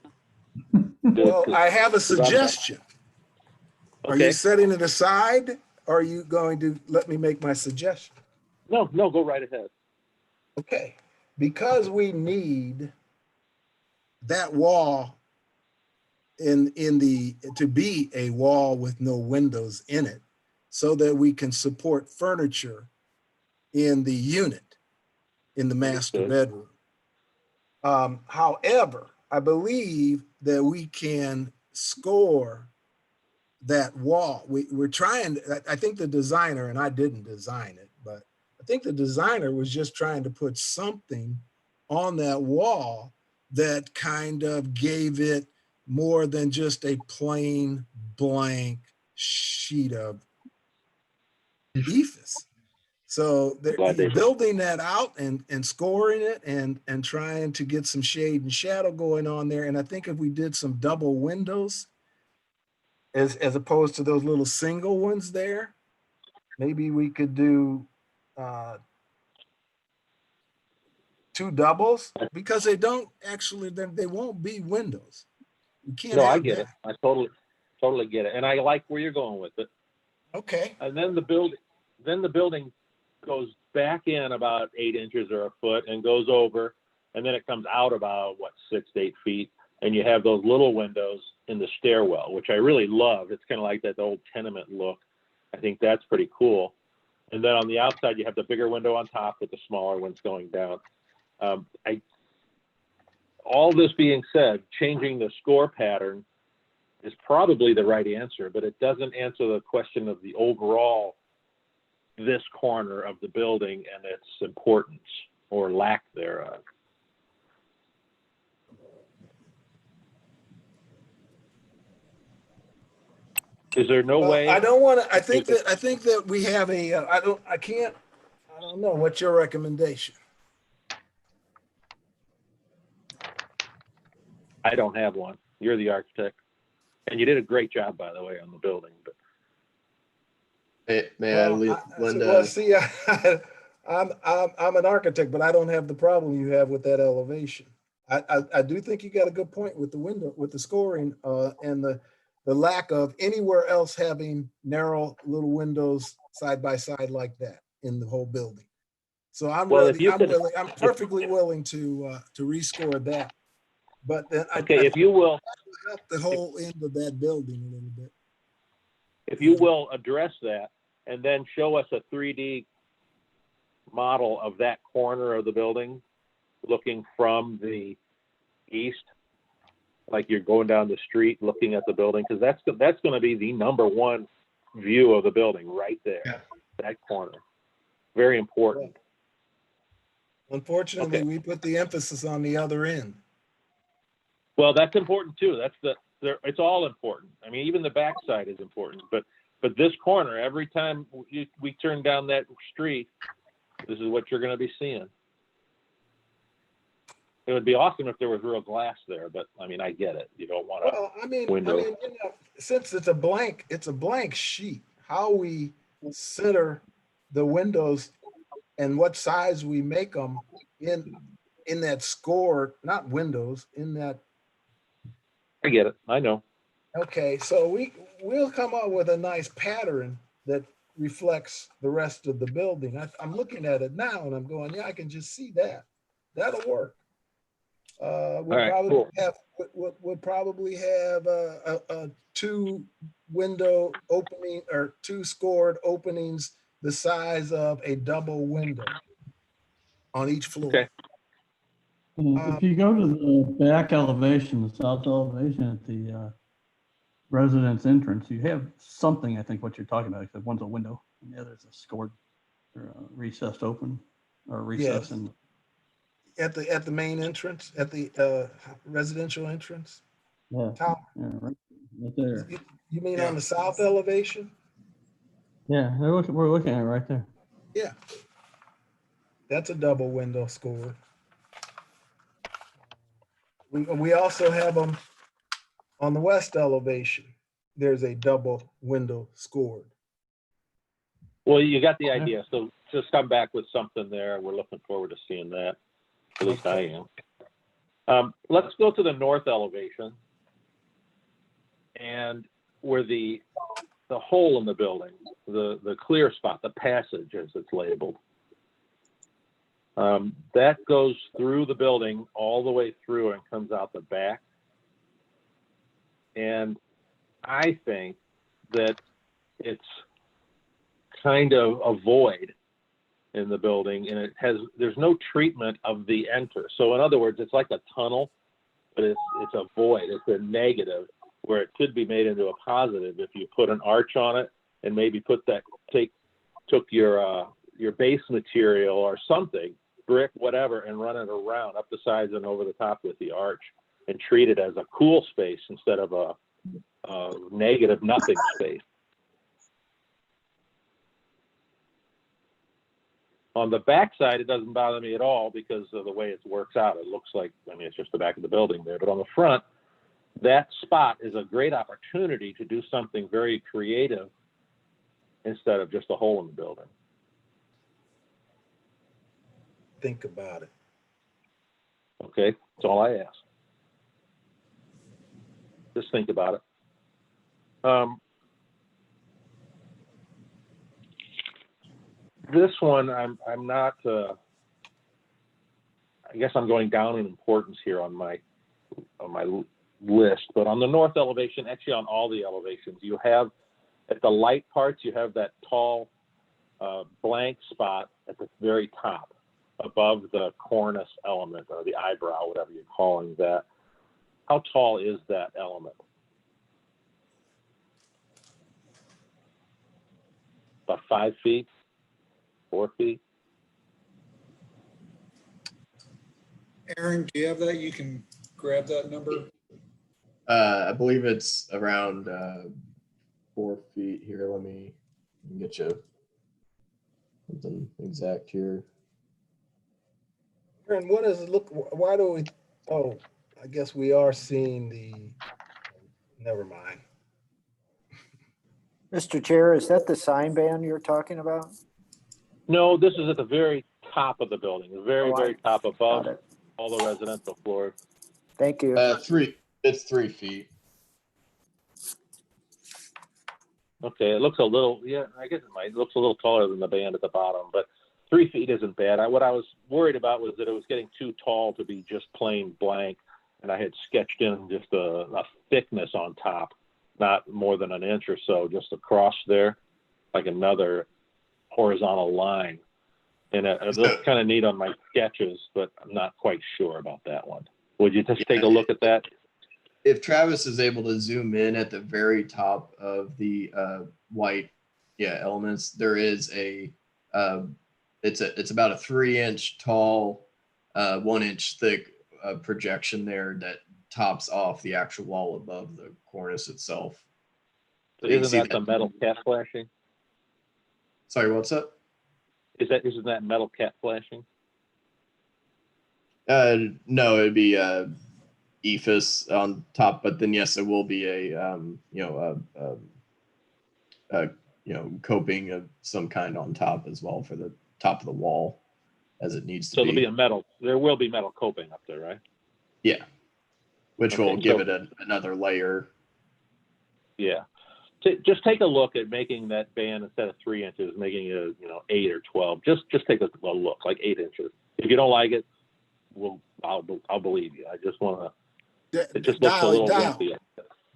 Well, I have a suggestion. Okay. Are you setting it aside, or are you going to let me make my suggestion? No, go right ahead. Okay, because we need that wall to be a wall with no windows in it, so that we can support furniture in the unit, in the master bedroom. However, I believe that we can score that wall. We're trying, I think the designer, and I didn't design it, but I think the designer was just trying to put something on that wall that kind of gave it more than just a plain blank sheet of ephes. So they're building that out and scoring it and trying to get some shade and shadow going on there. And I think if we did some double windows as opposed to those little single ones there, maybe we could do 2 doubles, because they don't actually, they won't be windows. We can't. No, I get it. I totally get it. And I like where you're going with it. Okay. And then the building goes back in about 8 inches or a foot and goes over, and then it comes out about 6 to 8 feet, and you have those little windows in the stairwell, which I really love. It's kind of like that old tenement look. I think that's pretty cool. And then on the outside, you have the bigger window on top with the smaller ones going down. all this being said, changing the score pattern is probably the right answer, but it doesn't answer the question of the overall this corner of the building and its importance or lack thereof. Is there no Well, way? I don't want to, I think that we have a, I don't know. What's your recommendation? I don't have one. You're the architect. And you did a great job, by the way, on the building. But Linda? See, I'm an architect, but I don't have the problem you have with that elevation. I do think you got a good point with the window, with the scoring, and the lack of anywhere else having narrow little windows side by side like that in the whole building. So I'm perfectly willing to rescore that. But then if you will help the whole end of that building a little bit. If you will address that and then show us a 3D model of that corner of the building looking from the east, like you're going down the street looking at the building, because that's going to be the #1 view of the building right there, that corner. Very important. Unfortunately, we put the emphasis on the other end. Well, that's important too. It's all important. I mean, even the backside is important, but this corner, every time we turn down that street, this is what you're going to be seeing. It would be awesome if there was real glass there, but I mean, I get it. You don't want window. Since it's a blank sheet, how we center the windows and what size we make them in that score, not windows, in that. I get it. I know. Okay, so we'll come up with a nice pattern that reflects the rest of the building. I'm looking at it now and I'm going, yeah, I can just see that. That'll work. We'll probably have a 2 window opening or 2 scored openings the size of a double window on each floor. Okay. If you go to the back elevation, the south elevation at the residence entrance, you have something, I think what you're talking about, except one's a window and the other's a scored or a recessed open or recess. Yes. At the main entrance, at the residential entrance? Yeah, Tom, right there. you mean on the south elevation? Yeah, we're looking at it right there. Yeah. That's a double window score. We also have them on the west elevation. There's a double window scored. Well, you got the idea. So just come back with something there. We're looking forward to seeing that. At least I am. Let's go to the north elevation and where the hole in the building, the clear spot, the passage as it's labeled. That goes through the building all the way through and comes out the back. And I think that it's kind of a void in the building, and there's no treatment of the enter. So in other words, it's like a tunnel, but it's a void. It's a negative where it could be made into a positive if you put an arch on it and maybe took your base material or something, brick, whatever, and run it around up the sides and over the top with the arch and treat it as a cool space instead of a negative nothing space. On the backside, it doesn't bother me at all because of the way it works out. It looks like, I mean, it's just the back of the building there. But on the front, that spot is a great opportunity to do something very creative instead of just a hole in the building. Think about it. Okay, that's all I ask. Just think about it. This one, I'm not. I guess I'm going down in importance here on my list. But on the north elevation, actually on all the elevations, you have at the light parts, you have that tall blank spot at the very top. above the cornice element or the eyebrow, whatever you're calling that. How tall is that element? About 5 feet, 4 feet? Aaron, do you have that? You can grab that number. I believe it's around 4 feet here. Let me get you something exact here. Aaron, what does it look, why do we, oh, I guess we are seeing never mind. Mr. Chair, is that the sign ban you're talking about? No, this is at the very top of the building, the very, Oh, very top above got it. all the residential floors. Thank you. It's 3 feet. Okay, it looks a little, yeah, I guess it looks a little taller than the band at the bottom, but 3 feet isn't bad. What I was worried about was that it was getting too tall to be just plain blank, and I had sketched in just a thickness on top, not more than an inch or so, just across there, like another horizontal line. And it looks kind of neat on my sketches, but I'm not quite sure about that one. Would you just take a look at that? If Travis is able to zoom in at the very top of the white elements, there is it's about a 3-inch tall, 1-inch thick projection there that tops off the actual wall above the cornice itself. So isn't that the metal cat flashing? Sorry, what's up? Isn't that metal cat flashing? No, it'd be ephes on top, but then yes, it will be a coping of some kind on top as well for the top of the wall, as it needs to be. So there will be metal coping up there, right? Yeah, which will Okay, give it another layer. Yeah. Just take a look at making that band, instead of 3 inches, making it 8 or 12. Just take a look, like 8 inches. If you don't like it, I'll believe you. I just want to. It just looks a little wimpy.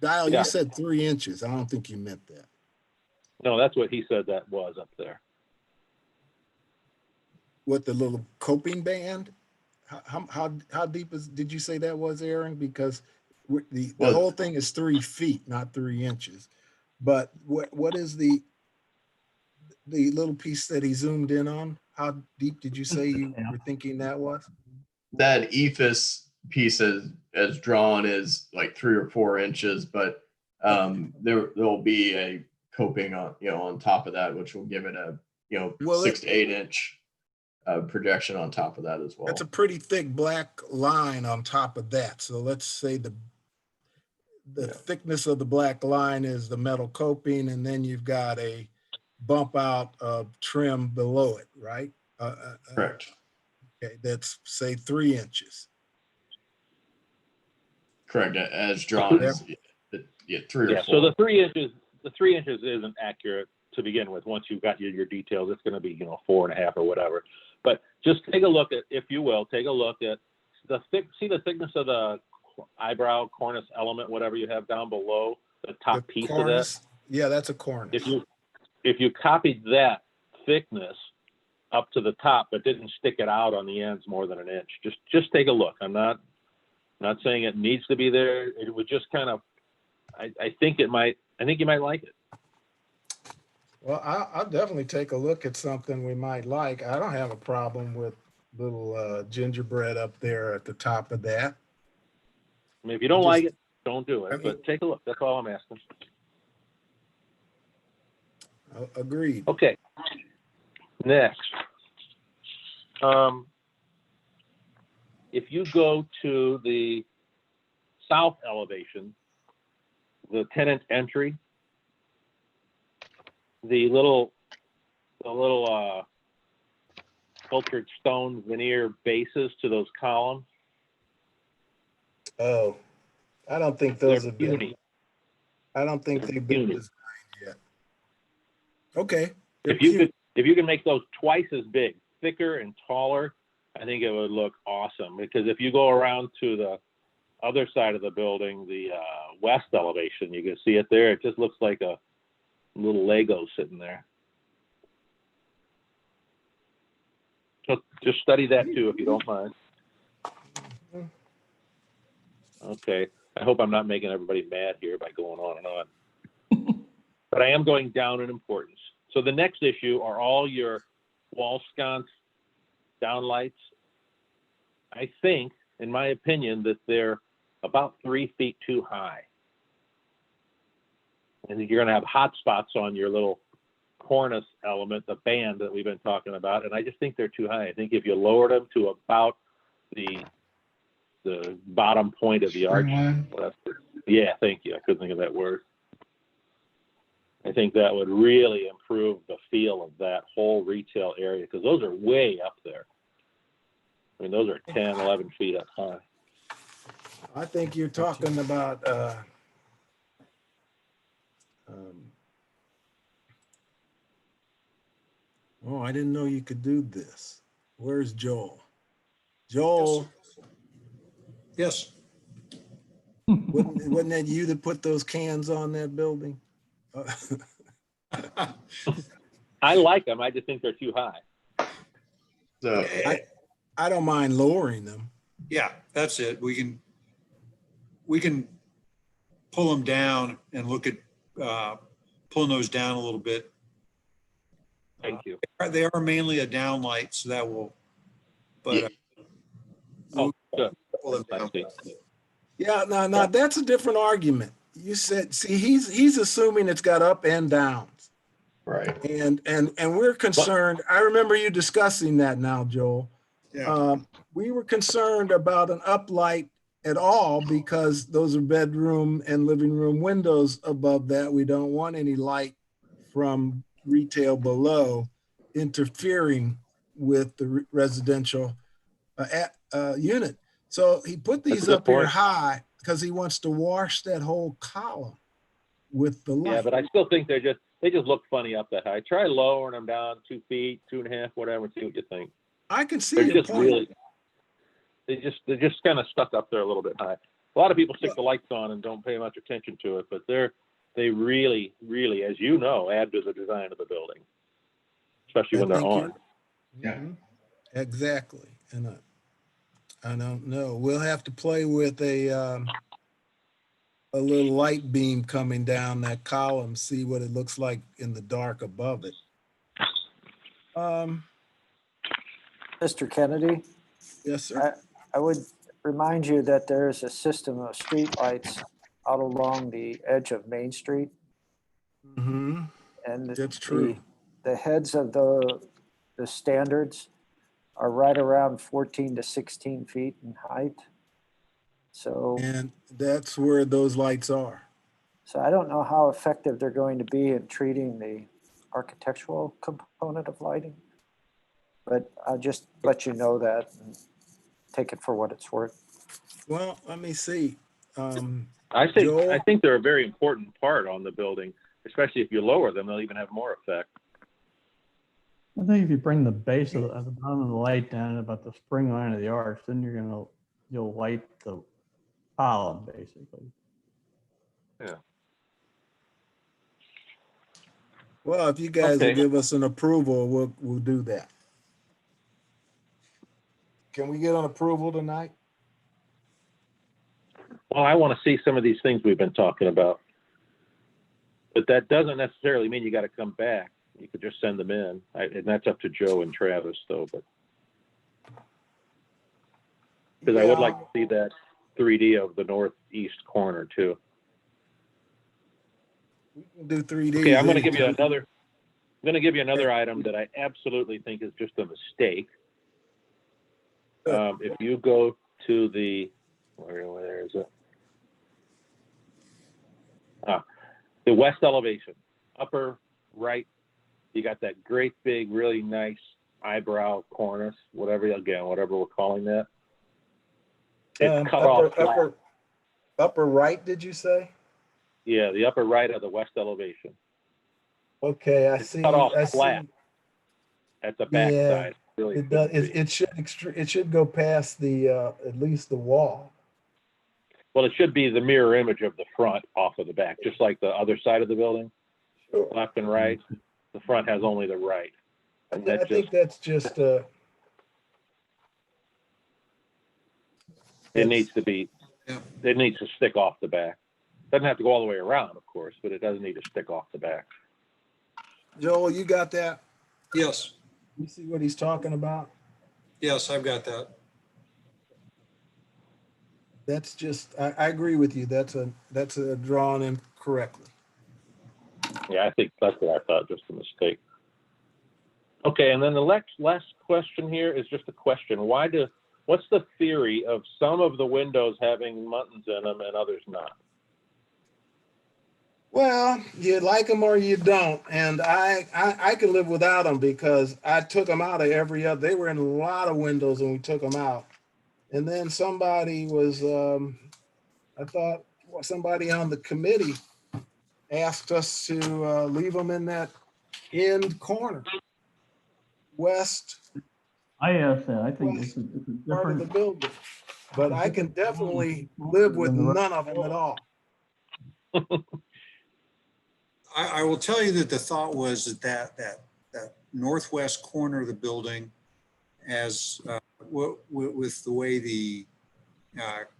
Dial, Yeah. you said 3 inches. I don't think you meant that. No, that's what he said that was up there. What, the little coping band? How deep did you say that was, Aaron? Because the whole thing is 3 feet, not 3 inches. But what is the little piece that he zoomed in on? How deep did you say you were thinking that was? That ephes piece as drawn is like 3 or 4 inches, but there'll be a coping on top of that, which will give it a 6 to 8 inch projection on top of that as well. That's a pretty thick black line on top of that. So let's say the thickness of the black line is the metal coping, and then you've got a bump out of trim below it, right? Correct. Okay, that's say 3 inches. Correct, as drawn is 3 or 4. So the 3 inches isn't accurate to begin with. Once you've got your details, it's going to be 4.5 or whatever. But just take a look at, if you will, take a look at see the thickness of the eyebrow, cornice element, whatever you have down below the top piece cornice, of that. Yeah, that's a cornice. If you copied that thickness up to the top, but didn't stick it out on the ends more than an inch, just take a look. I'm not saying it needs to be there. It would just kind of, I think you might like it. Well, I'll definitely take a look at something we might like. I don't have a problem with little gingerbread up there at the top of that. I mean, if you don't like it, don't do it. But take a look. That's all I'm asking. Agreed. Okay. Next, if you go to the south elevation, the tenant entry, the little sculptured stone veneer bases to those columns. Oh, I don't think those have been. Puny. I don't think they've been puny. designed yet. Okay. If you can make those twice as big, thicker and taller, I think it would look awesome. Because if you go around to the other side of the building, the west elevation, you can see it there. It just looks like a little Lego sitting there. So just study that too, if you don't mind. Okay. I hope I'm not making everybody mad here by going on and on. But I am going down in importance. So the next issue are all your wall sconce downlights. I think, in my opinion, that they're about 3 feet too high. And you're going to have hot spots on your little cornice element, the band that we've been talking about. And I just think they're too high. I think if you lowered them to about the bottom point of the arch. Yeah, thank you. I couldn't think of that word. I think that would really improve the feel of that whole retail area, because those are way up there. I mean, those are 10, 11 feet up high. I think you're talking about, oh, I didn't know you could do this. Where's Joel? Joel, Yes. wasn't that you that put those cans on that building? I like them. I just think they're too high. So I don't mind lowering them. Yeah, that's it. We can pull them down and look at pulling those down a little bit. Thank you. They are mainly a downlight, so that will, but Oh, good. pull them I down. see. Yeah, now that's a different argument. You said, see, he's assuming it's got up and downs. right. And we're concerned. I remember you discussing that now, Joel. Yeah. We were concerned about an uplight at all because those are bedroom and living room windows above that. We don't want any light from retail below interfering with the residential unit. So he put these up here high because he wants to wash that whole column with the light. Yeah, but I still think they just look funny up that high. Try lowering them down 2 feet, 2.5, whatever. See what you think. I can see They're your just point. really, they're just kind of stuck up there a little bit high. A lot of people stick the lights on and don't pay much attention to it, but they really, really, as you know, add to the design of the building, especially when they're on. Yeah. Exactly. And I don't know. We'll have to play with a little light beam coming down that column, see what it looks like in the dark above it. Mr. Kennedy, Yes, sir. I would remind you that there is a system of streetlights out along the edge of Main Street. Mm-hmm. And That's true. The heads of the standards are right around 14 to 16 feet in height. So, And that's where those lights are. so I don't know how effective they're going to be in treating the architectural component of lighting, but I'll just let you know that and take it for what it's worth. Well, let me see. I Joel? think they're a very important part on the building, especially if you lower them, they'll even have more effect. I think if you bring the base of the bottom of the light down about the spring line of the arch, then you'll light the column basically. Yeah. Well, if you guys Okay. will give us an approval, we'll do that. Can we get an approval tonight? Well, I want to see some of these things we've been talking about, but that doesn't necessarily mean you got to come back. You could just send them in, and that's up to Joe and Travis, though. But because I would like to see that 3D of the northeast corner too. We can do 3D. Okay, I'm going to give you another item that I absolutely think is just a mistake. If you go to the where is it? The west elevation, upper right. You got that great big, really nice eyebrow cornice, whatever we're calling that. It's cut off flat. Upper right, did you say? Yeah, the upper right of the west elevation. Okay, I It's see. cut off I flat see. at the back Yeah, side. Really it does. shouldn't be. It should go past the at least the wall. Well, it should be the mirror image of the front off of the back, just like the other side of the building, left and right. The front has only the right. And I think that's just It needs to be, Yeah. it needs to stick off the back. Doesn't have to go all the way around, of course, but it does need to stick off the back. Joel, you got that? Yes, You see what he's talking about? yes, I've got that. That's just, I agree with you. That's a drawn incorrectly. Yeah, I think that's what I thought, just a mistake. Okay, and then the last question here is just a question. What's the theory of some of the windows having muttons in them and others not? Well, you like them or you don't. And I can live without them because I took them out of every other, they were in a lot of windows and we took them out. And then somebody was, I thought somebody on the committee asked us to leave them in that end corner, west I asked that. I think it's a part of the different. building. But I can definitely live with none of them at all. I will tell you that the thought was that northwest corner of the building, as with the way the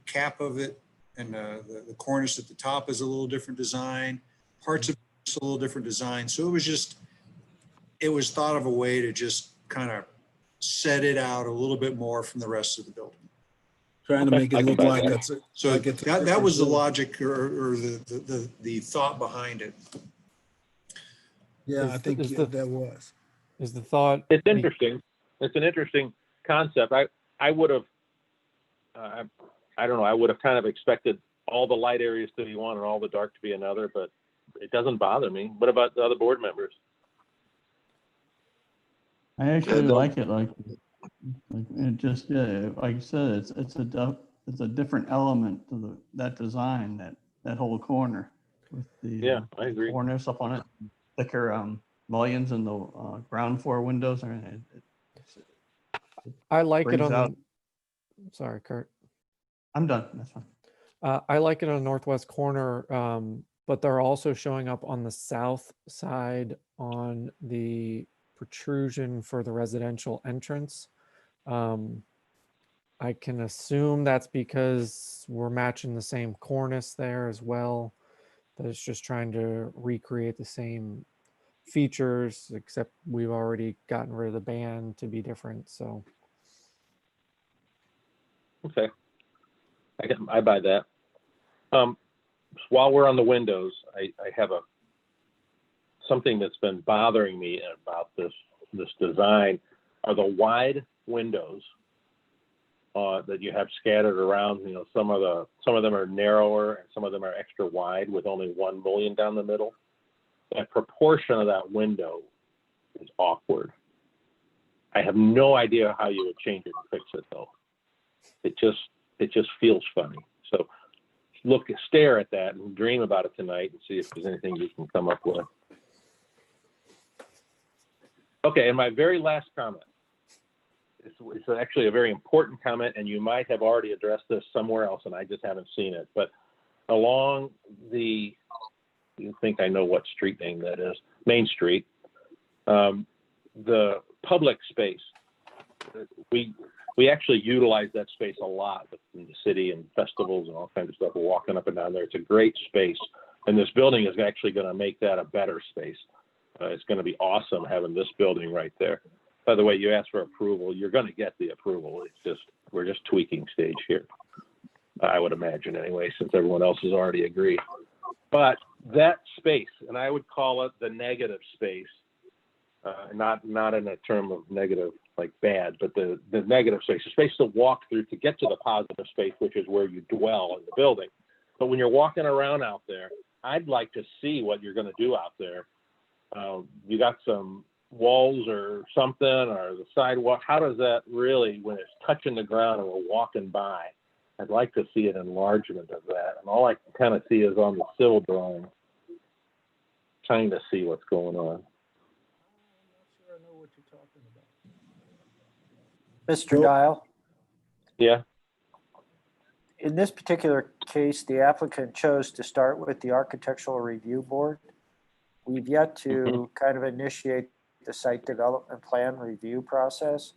cap of it and the cornice at the top is a little different design, parts of it's a little different design. So it was thought of a way to just kind of set it out a little bit more from the rest of the building. Trying to make it look like that. it's So like it's that was the logic or the thought behind it. Yeah, I think that was. Is the thought? It's interesting. It's an interesting concept. I would have, I don't know, I would have kind of expected all the light areas to be one and all the dark to be another, but it doesn't bother me. What about the other board members? I actually like it like it just, yeah, like you said, it's a different element to that design, that whole corner with the Yeah, I agree. cornice up on it, thicker mullions in the ground floor windows. I like it brings on out- the. Sorry, Kurt. I'm done. That's fine. I like it on the northwest corner, but they're also showing up on the south side on the protrusion for the residential entrance. I can assume that's because we're matching the same cornice there as well. That it's just trying to recreate the same features, except we've already gotten rid of the band to be different. So, Okay, I buy that. While we're on the windows, I have something that's been bothering me about this design are the wide windows that you have scattered around. You know, some of them are narrower and some of them are extra wide with only one mullion down the middle. That proportion of that window is awkward. I have no idea how you would change it and fix it though. It just feels funny. So stare at that and dream about it tonight and see if there's anything you can come up with. Okay, and my very last comment. It's actually a very important comment, and you might have already addressed this somewhere else, and I just haven't seen it. But along you think I know what street name that is, Main Street, the public space, we actually utilize that space a lot in the city and festivals and all kinds of stuff. We're walking up and down there. It's a great space, and this building is actually going to make that a better space. It's going to be awesome having this building right there. By the way, you asked for approval. You're going to get the approval. We're just tweaking stage here, I would imagine anyway, since everyone else has already agreed. But that space, and I would call it the negative space, not in a term of negative like bad, but the negative space, the space to walk through to get to the positive space, which is where you dwell in the building. But when you're walking around out there, I'd like to see what you're going to do out there. You got some walls or something, or the sidewalk. How does that really, when it's touching the ground and we're walking by, I'd like to see an enlargement of that. And all I can kind of see is on the civil drawing, trying to see what's going on. I'm not sure I know what you're talking about. Mr. Dial, Yeah. in this particular case, the applicant chose to start with the Architectural Review Board. We've yet to kind of initiate the site development plan review process.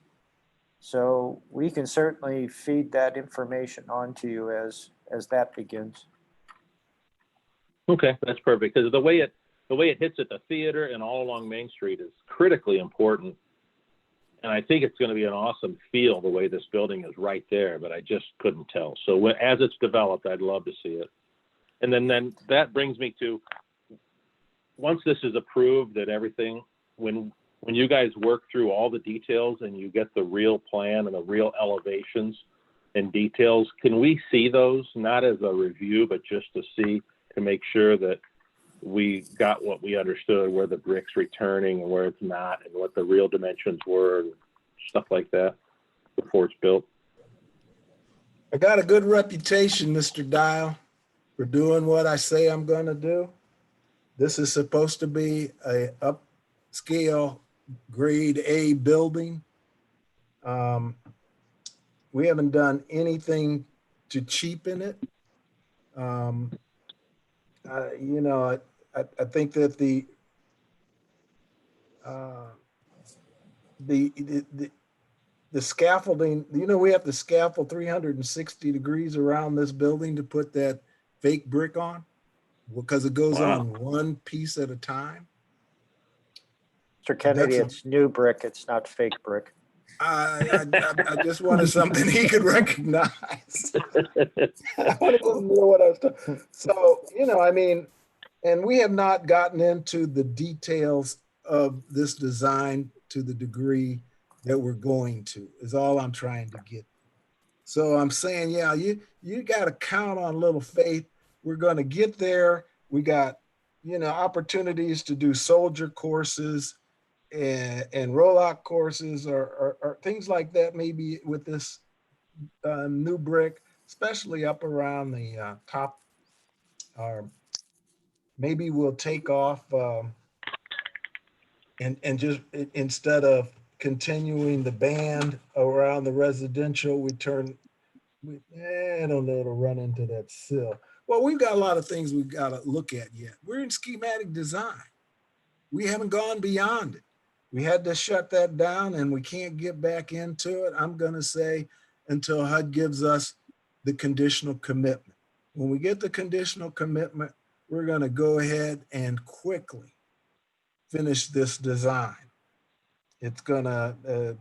So we can certainly feed that information on to you as that begins. Okay, that's perfect, because the way it hits at the theater and all along Main Street is critically important. And I think it's going to be an awesome feel the way this building is right there, but I just couldn't tell. So as it's developed, I'd love to see it. And then that brings me to, once this is approved, that everything, when you guys work through all the details and you get the real plan and the real elevations and details, can we see those, not as a review, but just to make sure that we got what we understood, where the brick's returning and where it's not, and what the real dimensions were, and stuff like that before it's built? I got a good reputation, Mr. Dial, for doing what I say I'm going to do. This is supposed to be a upscale grade A building. We haven't done anything to cheapen it. You know, I think that the scaffolding, you know, we have to scaffold 360 degrees around this building to put that fake brick on, because it goes Wow. on one piece at a time. Mr. Kennedy, That's it's new brick. It's not fake brick. I just wanted something he could recognize. I wanted him to know what I was talking. So, you know, I mean, and we have not gotten into the details of this design to the degree that we're going to, is all I'm trying to get. So I'm saying, yeah, you got to count on a little faith. We're going to get there. We got, you know, opportunities to do soldier courses and rollout courses or things like that, maybe with this new brick, especially up around the top. Or maybe we'll take off and just instead of continuing the band around the residential, I don't know, it'll run into that sill. Well, we've got a lot of things we've got to look at yet. We're in schematic design. We haven't gone beyond it. We had to shut that down and we can't get back into it, I'm going to say, until HUD gives us the conditional commitment. When we get the conditional commitment, we're going to go ahead and quickly finish this design. It's going to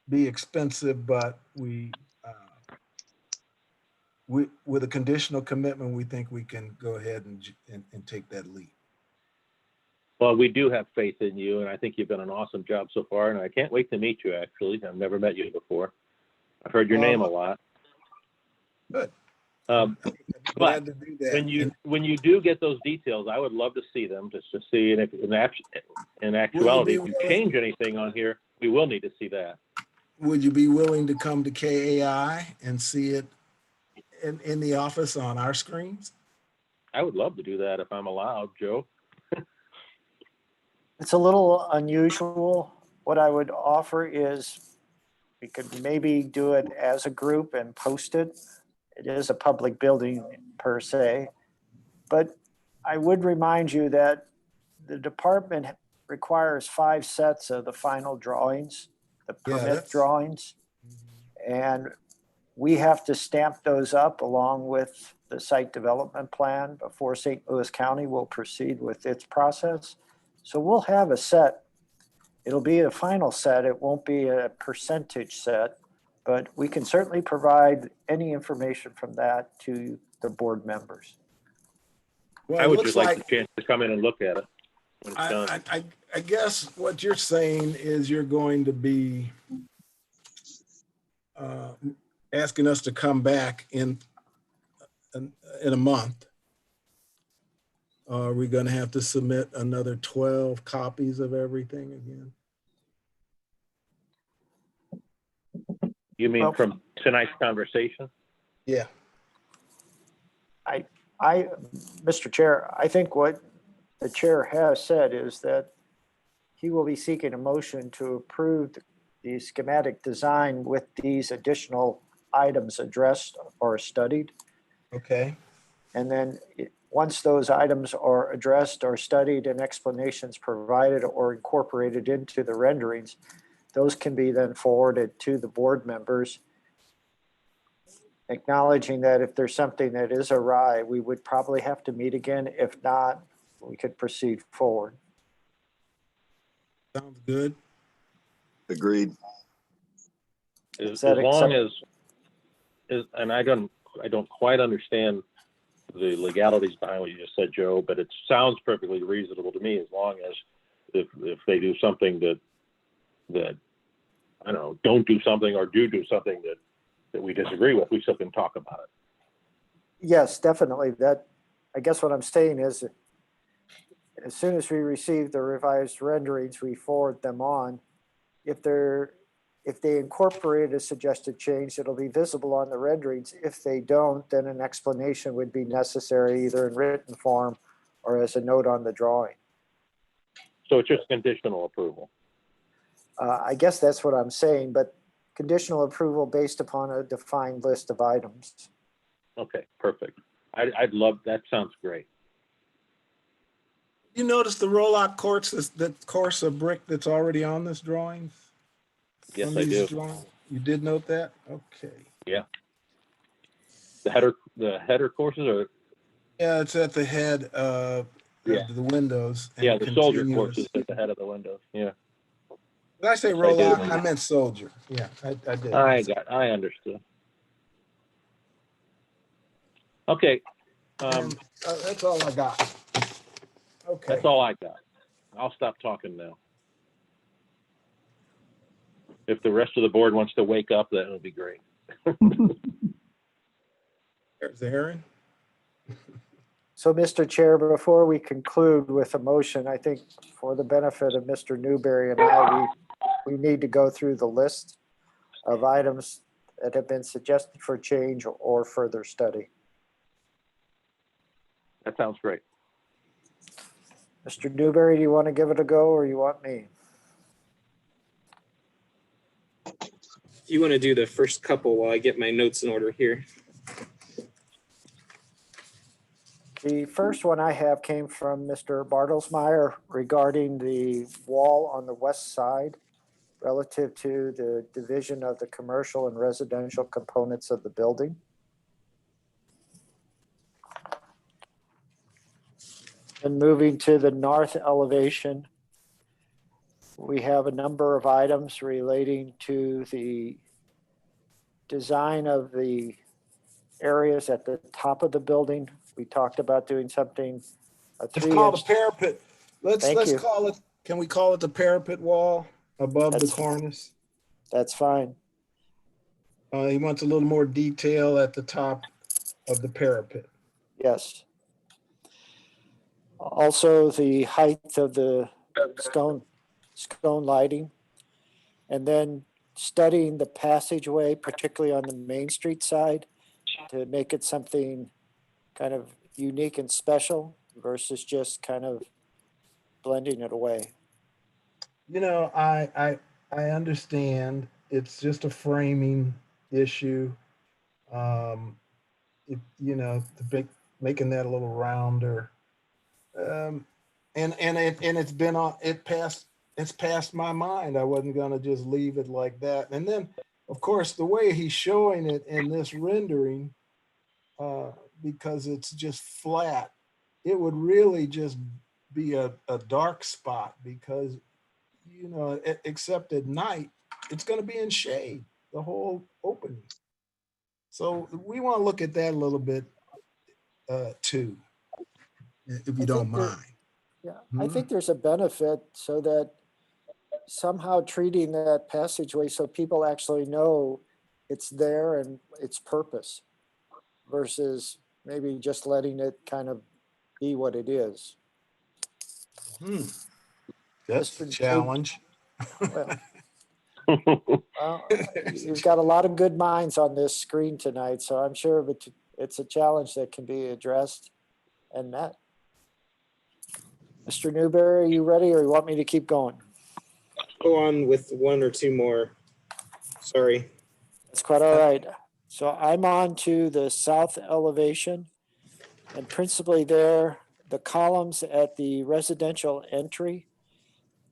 be expensive, but with a conditional commitment, we think we can go ahead and take that leap. Well, we do have faith in you, and I think you've done an awesome job so far, and I can't wait to meet you, actually. I've never met you before. I've heard your name a lot. Good. But Glad to do that. when you do get those details, I would love to see them, just to see, and if in actuality, if you change anything on here, we will need to see that. Would you be willing to come to KAI and see it in the office on our screens? I would love to do that if I'm allowed, Joe. It's a little unusual. What I would offer is we could maybe do it as a group and post it. It is a public building per se, but I would remind you that the department requires 5 sets of the final drawings, the permit drawings, and we have to stamp those up along with the site development plan before St. Louis County will proceed with its process. So we'll have a set. It'll be a final set. It won't be a percentage set, but we can certainly provide any information from that to the board members. Well, I would just like the chance to come in and look at it when it's done. I guess what you're saying is you're going to be asking us to come back in a month. Are we going to have to submit another 12 copies of everything again? You mean from tonight's conversation? Yeah. Mr. Chair, I think what the chair has said is that he will be seeking a motion to approve the schematic design with these additional items addressed or studied. Okay. And then once those items are addressed or studied and explanations provided or incorporated into the renderings, those can be then forwarded to the board members, acknowledging that if there's something that is awry, we would probably have to meet again. If not, we could proceed forward. Sounds good. Agreed. As Is that long as, and I don't quite understand the legalities behind what you just said, Joe, but it sounds perfectly reasonable to me, as long as if they do something that I don't know, don't do something or do something that we disagree with, we still can talk about it. Yes, definitely. That, I guess what I'm saying is, as soon as we receive the revised renderings, we forward them on. If they incorporate a suggested change, it'll be visible on the renderings. If they don't, then an explanation would be necessary, either in written form or as a note on the drawing. So it's just conditional approval. I guess that's what I'm saying, but conditional approval based upon a defined list of items. Okay, perfect. I'd love, that sounds great. You notice the rollout course is that course of brick that's already on this drawing? Yes, On I these do. drawings? You did note that? Okay. Yeah. The header courses are, Yeah, it's at the head of Yeah. the windows. And yeah, the soldier continuous. courses at the head of the windows. Yeah. Did I say Yes, I rollout? do. I meant soldier. Yeah, I did. I understood. Okay. And, that's all I got. Okay. That's all I got. I'll stop talking now. If the rest of the board wants to wake up, that would be great. There's Aaron. So, Mr. Chair, before we conclude with a motion, I think for the benefit of Mr. Newberry and I, we need to go through the list of items that have been suggested for change or further study. That sounds great. Mr. Newberry, do you want to give it a go or you want me? You want to do the first couple while I get my notes in order here? The first one I have came from Mr. Bartlesmeyer regarding the wall on the west side relative to the division of the commercial and residential components of the building. And moving to the north elevation, we have a number of items relating to the design of the areas at the top of the building. We talked about doing something, a It's called a 3-inch. parapet. Let's Thank you. call it, can we call it the parapet wall above the That's- cornice? That's fine. He wants a little more detail at the top of the parapet. Yes. Also, the height of the scone lighting. And then studying the passageway, particularly on the Main Street side, to make it something kind of unique and special versus just kind of blending it away. You know, I understand it's just a framing issue. Making that a little rounder. And it's passed my mind. I wasn't going to just leave it like that. And then, of course, the way he's showing it in this rendering, because it's just flat, it would really just be a dark spot because, except at night, it's going to be in shade, the whole opening. So we want to look at that a little bit too, if you don't mind. Yeah, I think there's a benefit so that somehow treating that passageway so people actually know it's there and its purpose versus maybe just letting it kind of be what it is. That's a challenge. Well, you've got a lot of good minds on this screen tonight, so I'm sure it's a challenge that can be addressed and met. Mr. Newberry, are you ready or you want me to keep going? Go on with one or two more. Sorry. That's quite all right. So I'm on to the south elevation and principally there, the columns at the residential entry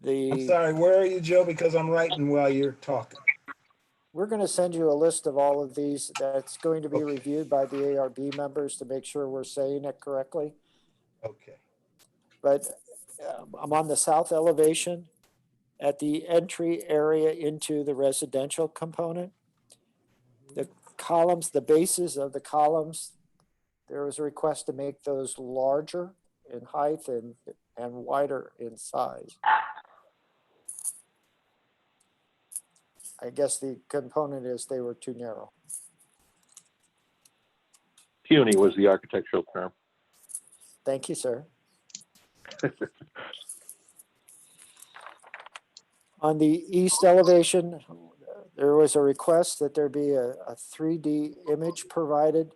I'm sorry, where are you, Joe? Because I'm writing while you're talking. We're going to send you a list of all of these that's going to be Okay. reviewed by the ARB members to make sure we're saying it correctly. Okay. But I'm on the south elevation at the entry area into the residential component. The columns, the bases of the columns, there was a request to make those larger in height and wider in size. I guess the component is they were too narrow. Puny was the architectural term. Thank you, sir. On the east elevation, there was a request that there be a 3D image provided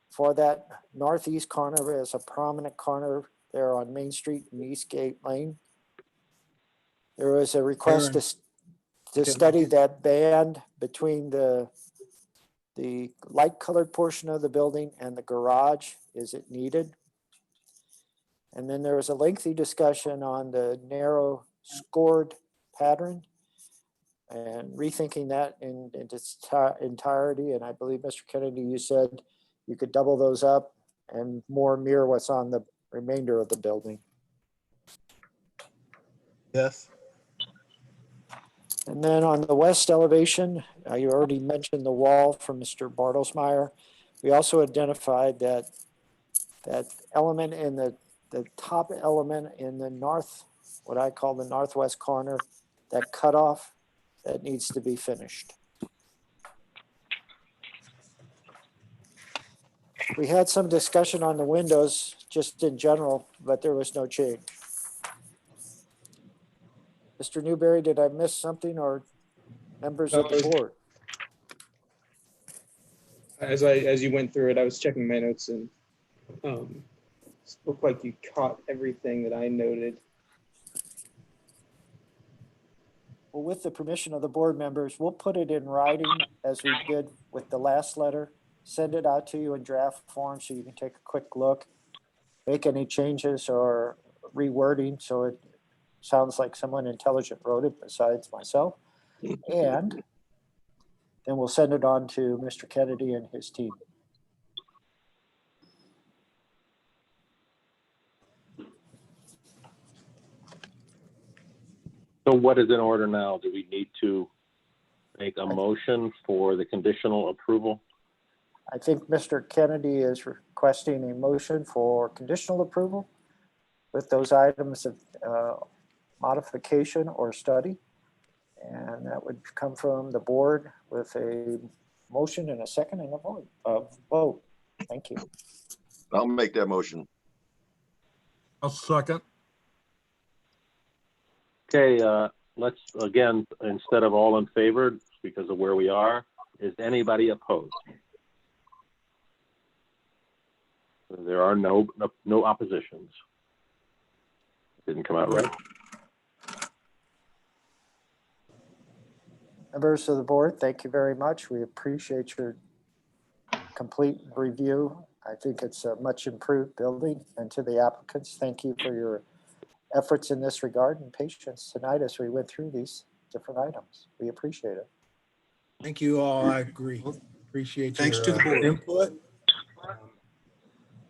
for that northeast corner as a prominent corner there on Main Street and Eastgate Lane. There was a request to study that band between the light colored portion of the building and the garage. Is it needed? And then there was a lengthy discussion on the narrow scored pattern and rethinking that in its entirety. And I believe, Mr. Kennedy, you said you could double those up and more mirror what's on the remainder of the building. Yes. And then on the west elevation, you already mentioned the wall from Mr. Bartlesmeyer. We also identified that element in the top element in the north, what I call the northwest corner, that cutoff that needs to be finished. We had some discussion on the windows just in general, but there was no change. Mr. Newberry, did I miss something, or members of the board? As you went through it, I was checking my notes, and it looked like you caught everything that I noted. Well, with the permission of the board members, we'll put it in writing as we did with the last letter, send it out to you in draft form so you can take a quick look, make any changes or rewording so it sounds like someone intelligent wrote it besides myself. And then we'll send it on to Mr. Kennedy and his team. So what is in order now? Do we need to make a motion for the conditional approval? I think Mr. Kennedy is requesting a motion for conditional approval with those items of modification or study. And that would come from the board with a motion and a second and a vote. Thank you. I'll make that motion. I'll second. Okay, let's, again, instead of all in favor, because of where we are, is anybody opposed? There are no oppositions. Didn't come out right. Members of the board, thank you very much. We appreciate your complete review. I think it's a much improved building, and to the applicants, thank you for your efforts in this regard and patience tonight as we went through these different items. We appreciate it. Thank you all. I agree. Appreciate Thanks your to the board. input.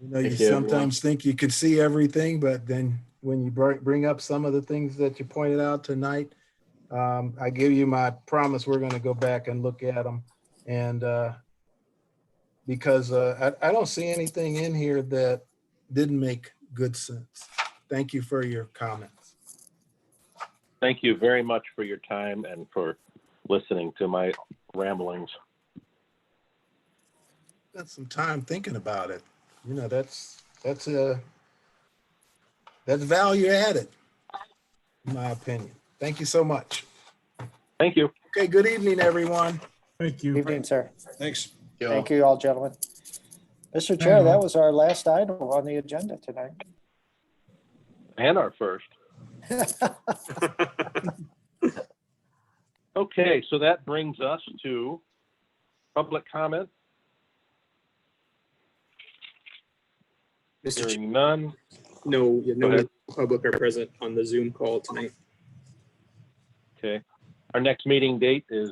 You Thank you, sometimes think you could see everything, but then when you bring up some of the things that you pointed out tonight, I give you my promise, we're going to go back and look at them. And because I don't see anything in here that didn't make good sense. Thank you for your comments. Thank you very much for your time and for listening to my ramblings. Spent some time thinking about it. You know, that's value added, in my opinion. Thank you so much. Thank you. Okay, good evening, everyone. Thank you. Evening, sir. Thanks. Thank you all, gentlemen. Mr. Chair, that was our last item on the agenda tonight. And our first. Okay, so that brings us to public comment. Mr. Hearing none. No Go ahead. public are present on the Zoom call tonight. Okay. Our next meeting date is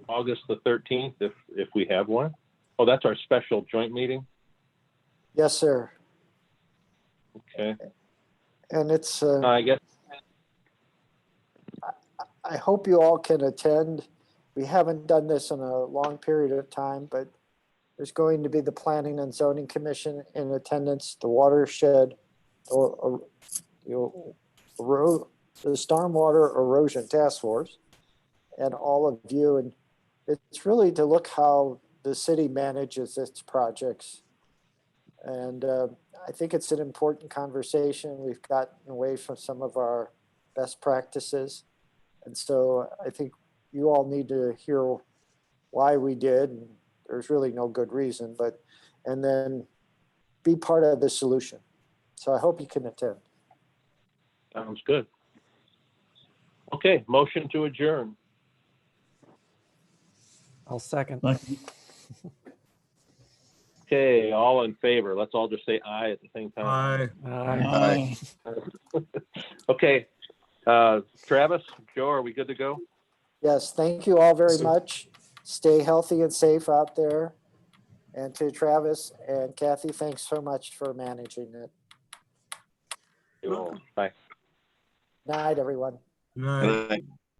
August the 13th, if we have one. Oh, that's our special joint meeting? Yes, sir. Okay. And it's, I guess, I hope you all can attend. We haven't done this in a long period of time, but there's going to be the Planning and Zoning Commission in attendance, the watershed, or the Stormwater Erosion Task Force, and all of you. And it's really to look how the city manages its projects. And I think it's an important conversation. We've gotten away from some of our best practices. And so I think you all need to hear why we did. And there's really no good reason, and then be part of the solution. So I hope you can attend. sounds good. Okay, motion to adjourn. I'll second. Second. Okay, all in favor. Let's all just say aye at the same time. Aye. Okay, Travis, Joe, are we good to go? Yes, thank you all very Yes, sir. much. Stay healthy and safe out there. And to Travis and Kathy, thanks so much for managing it. You all. Bye. Night, everyone. Good night. And I-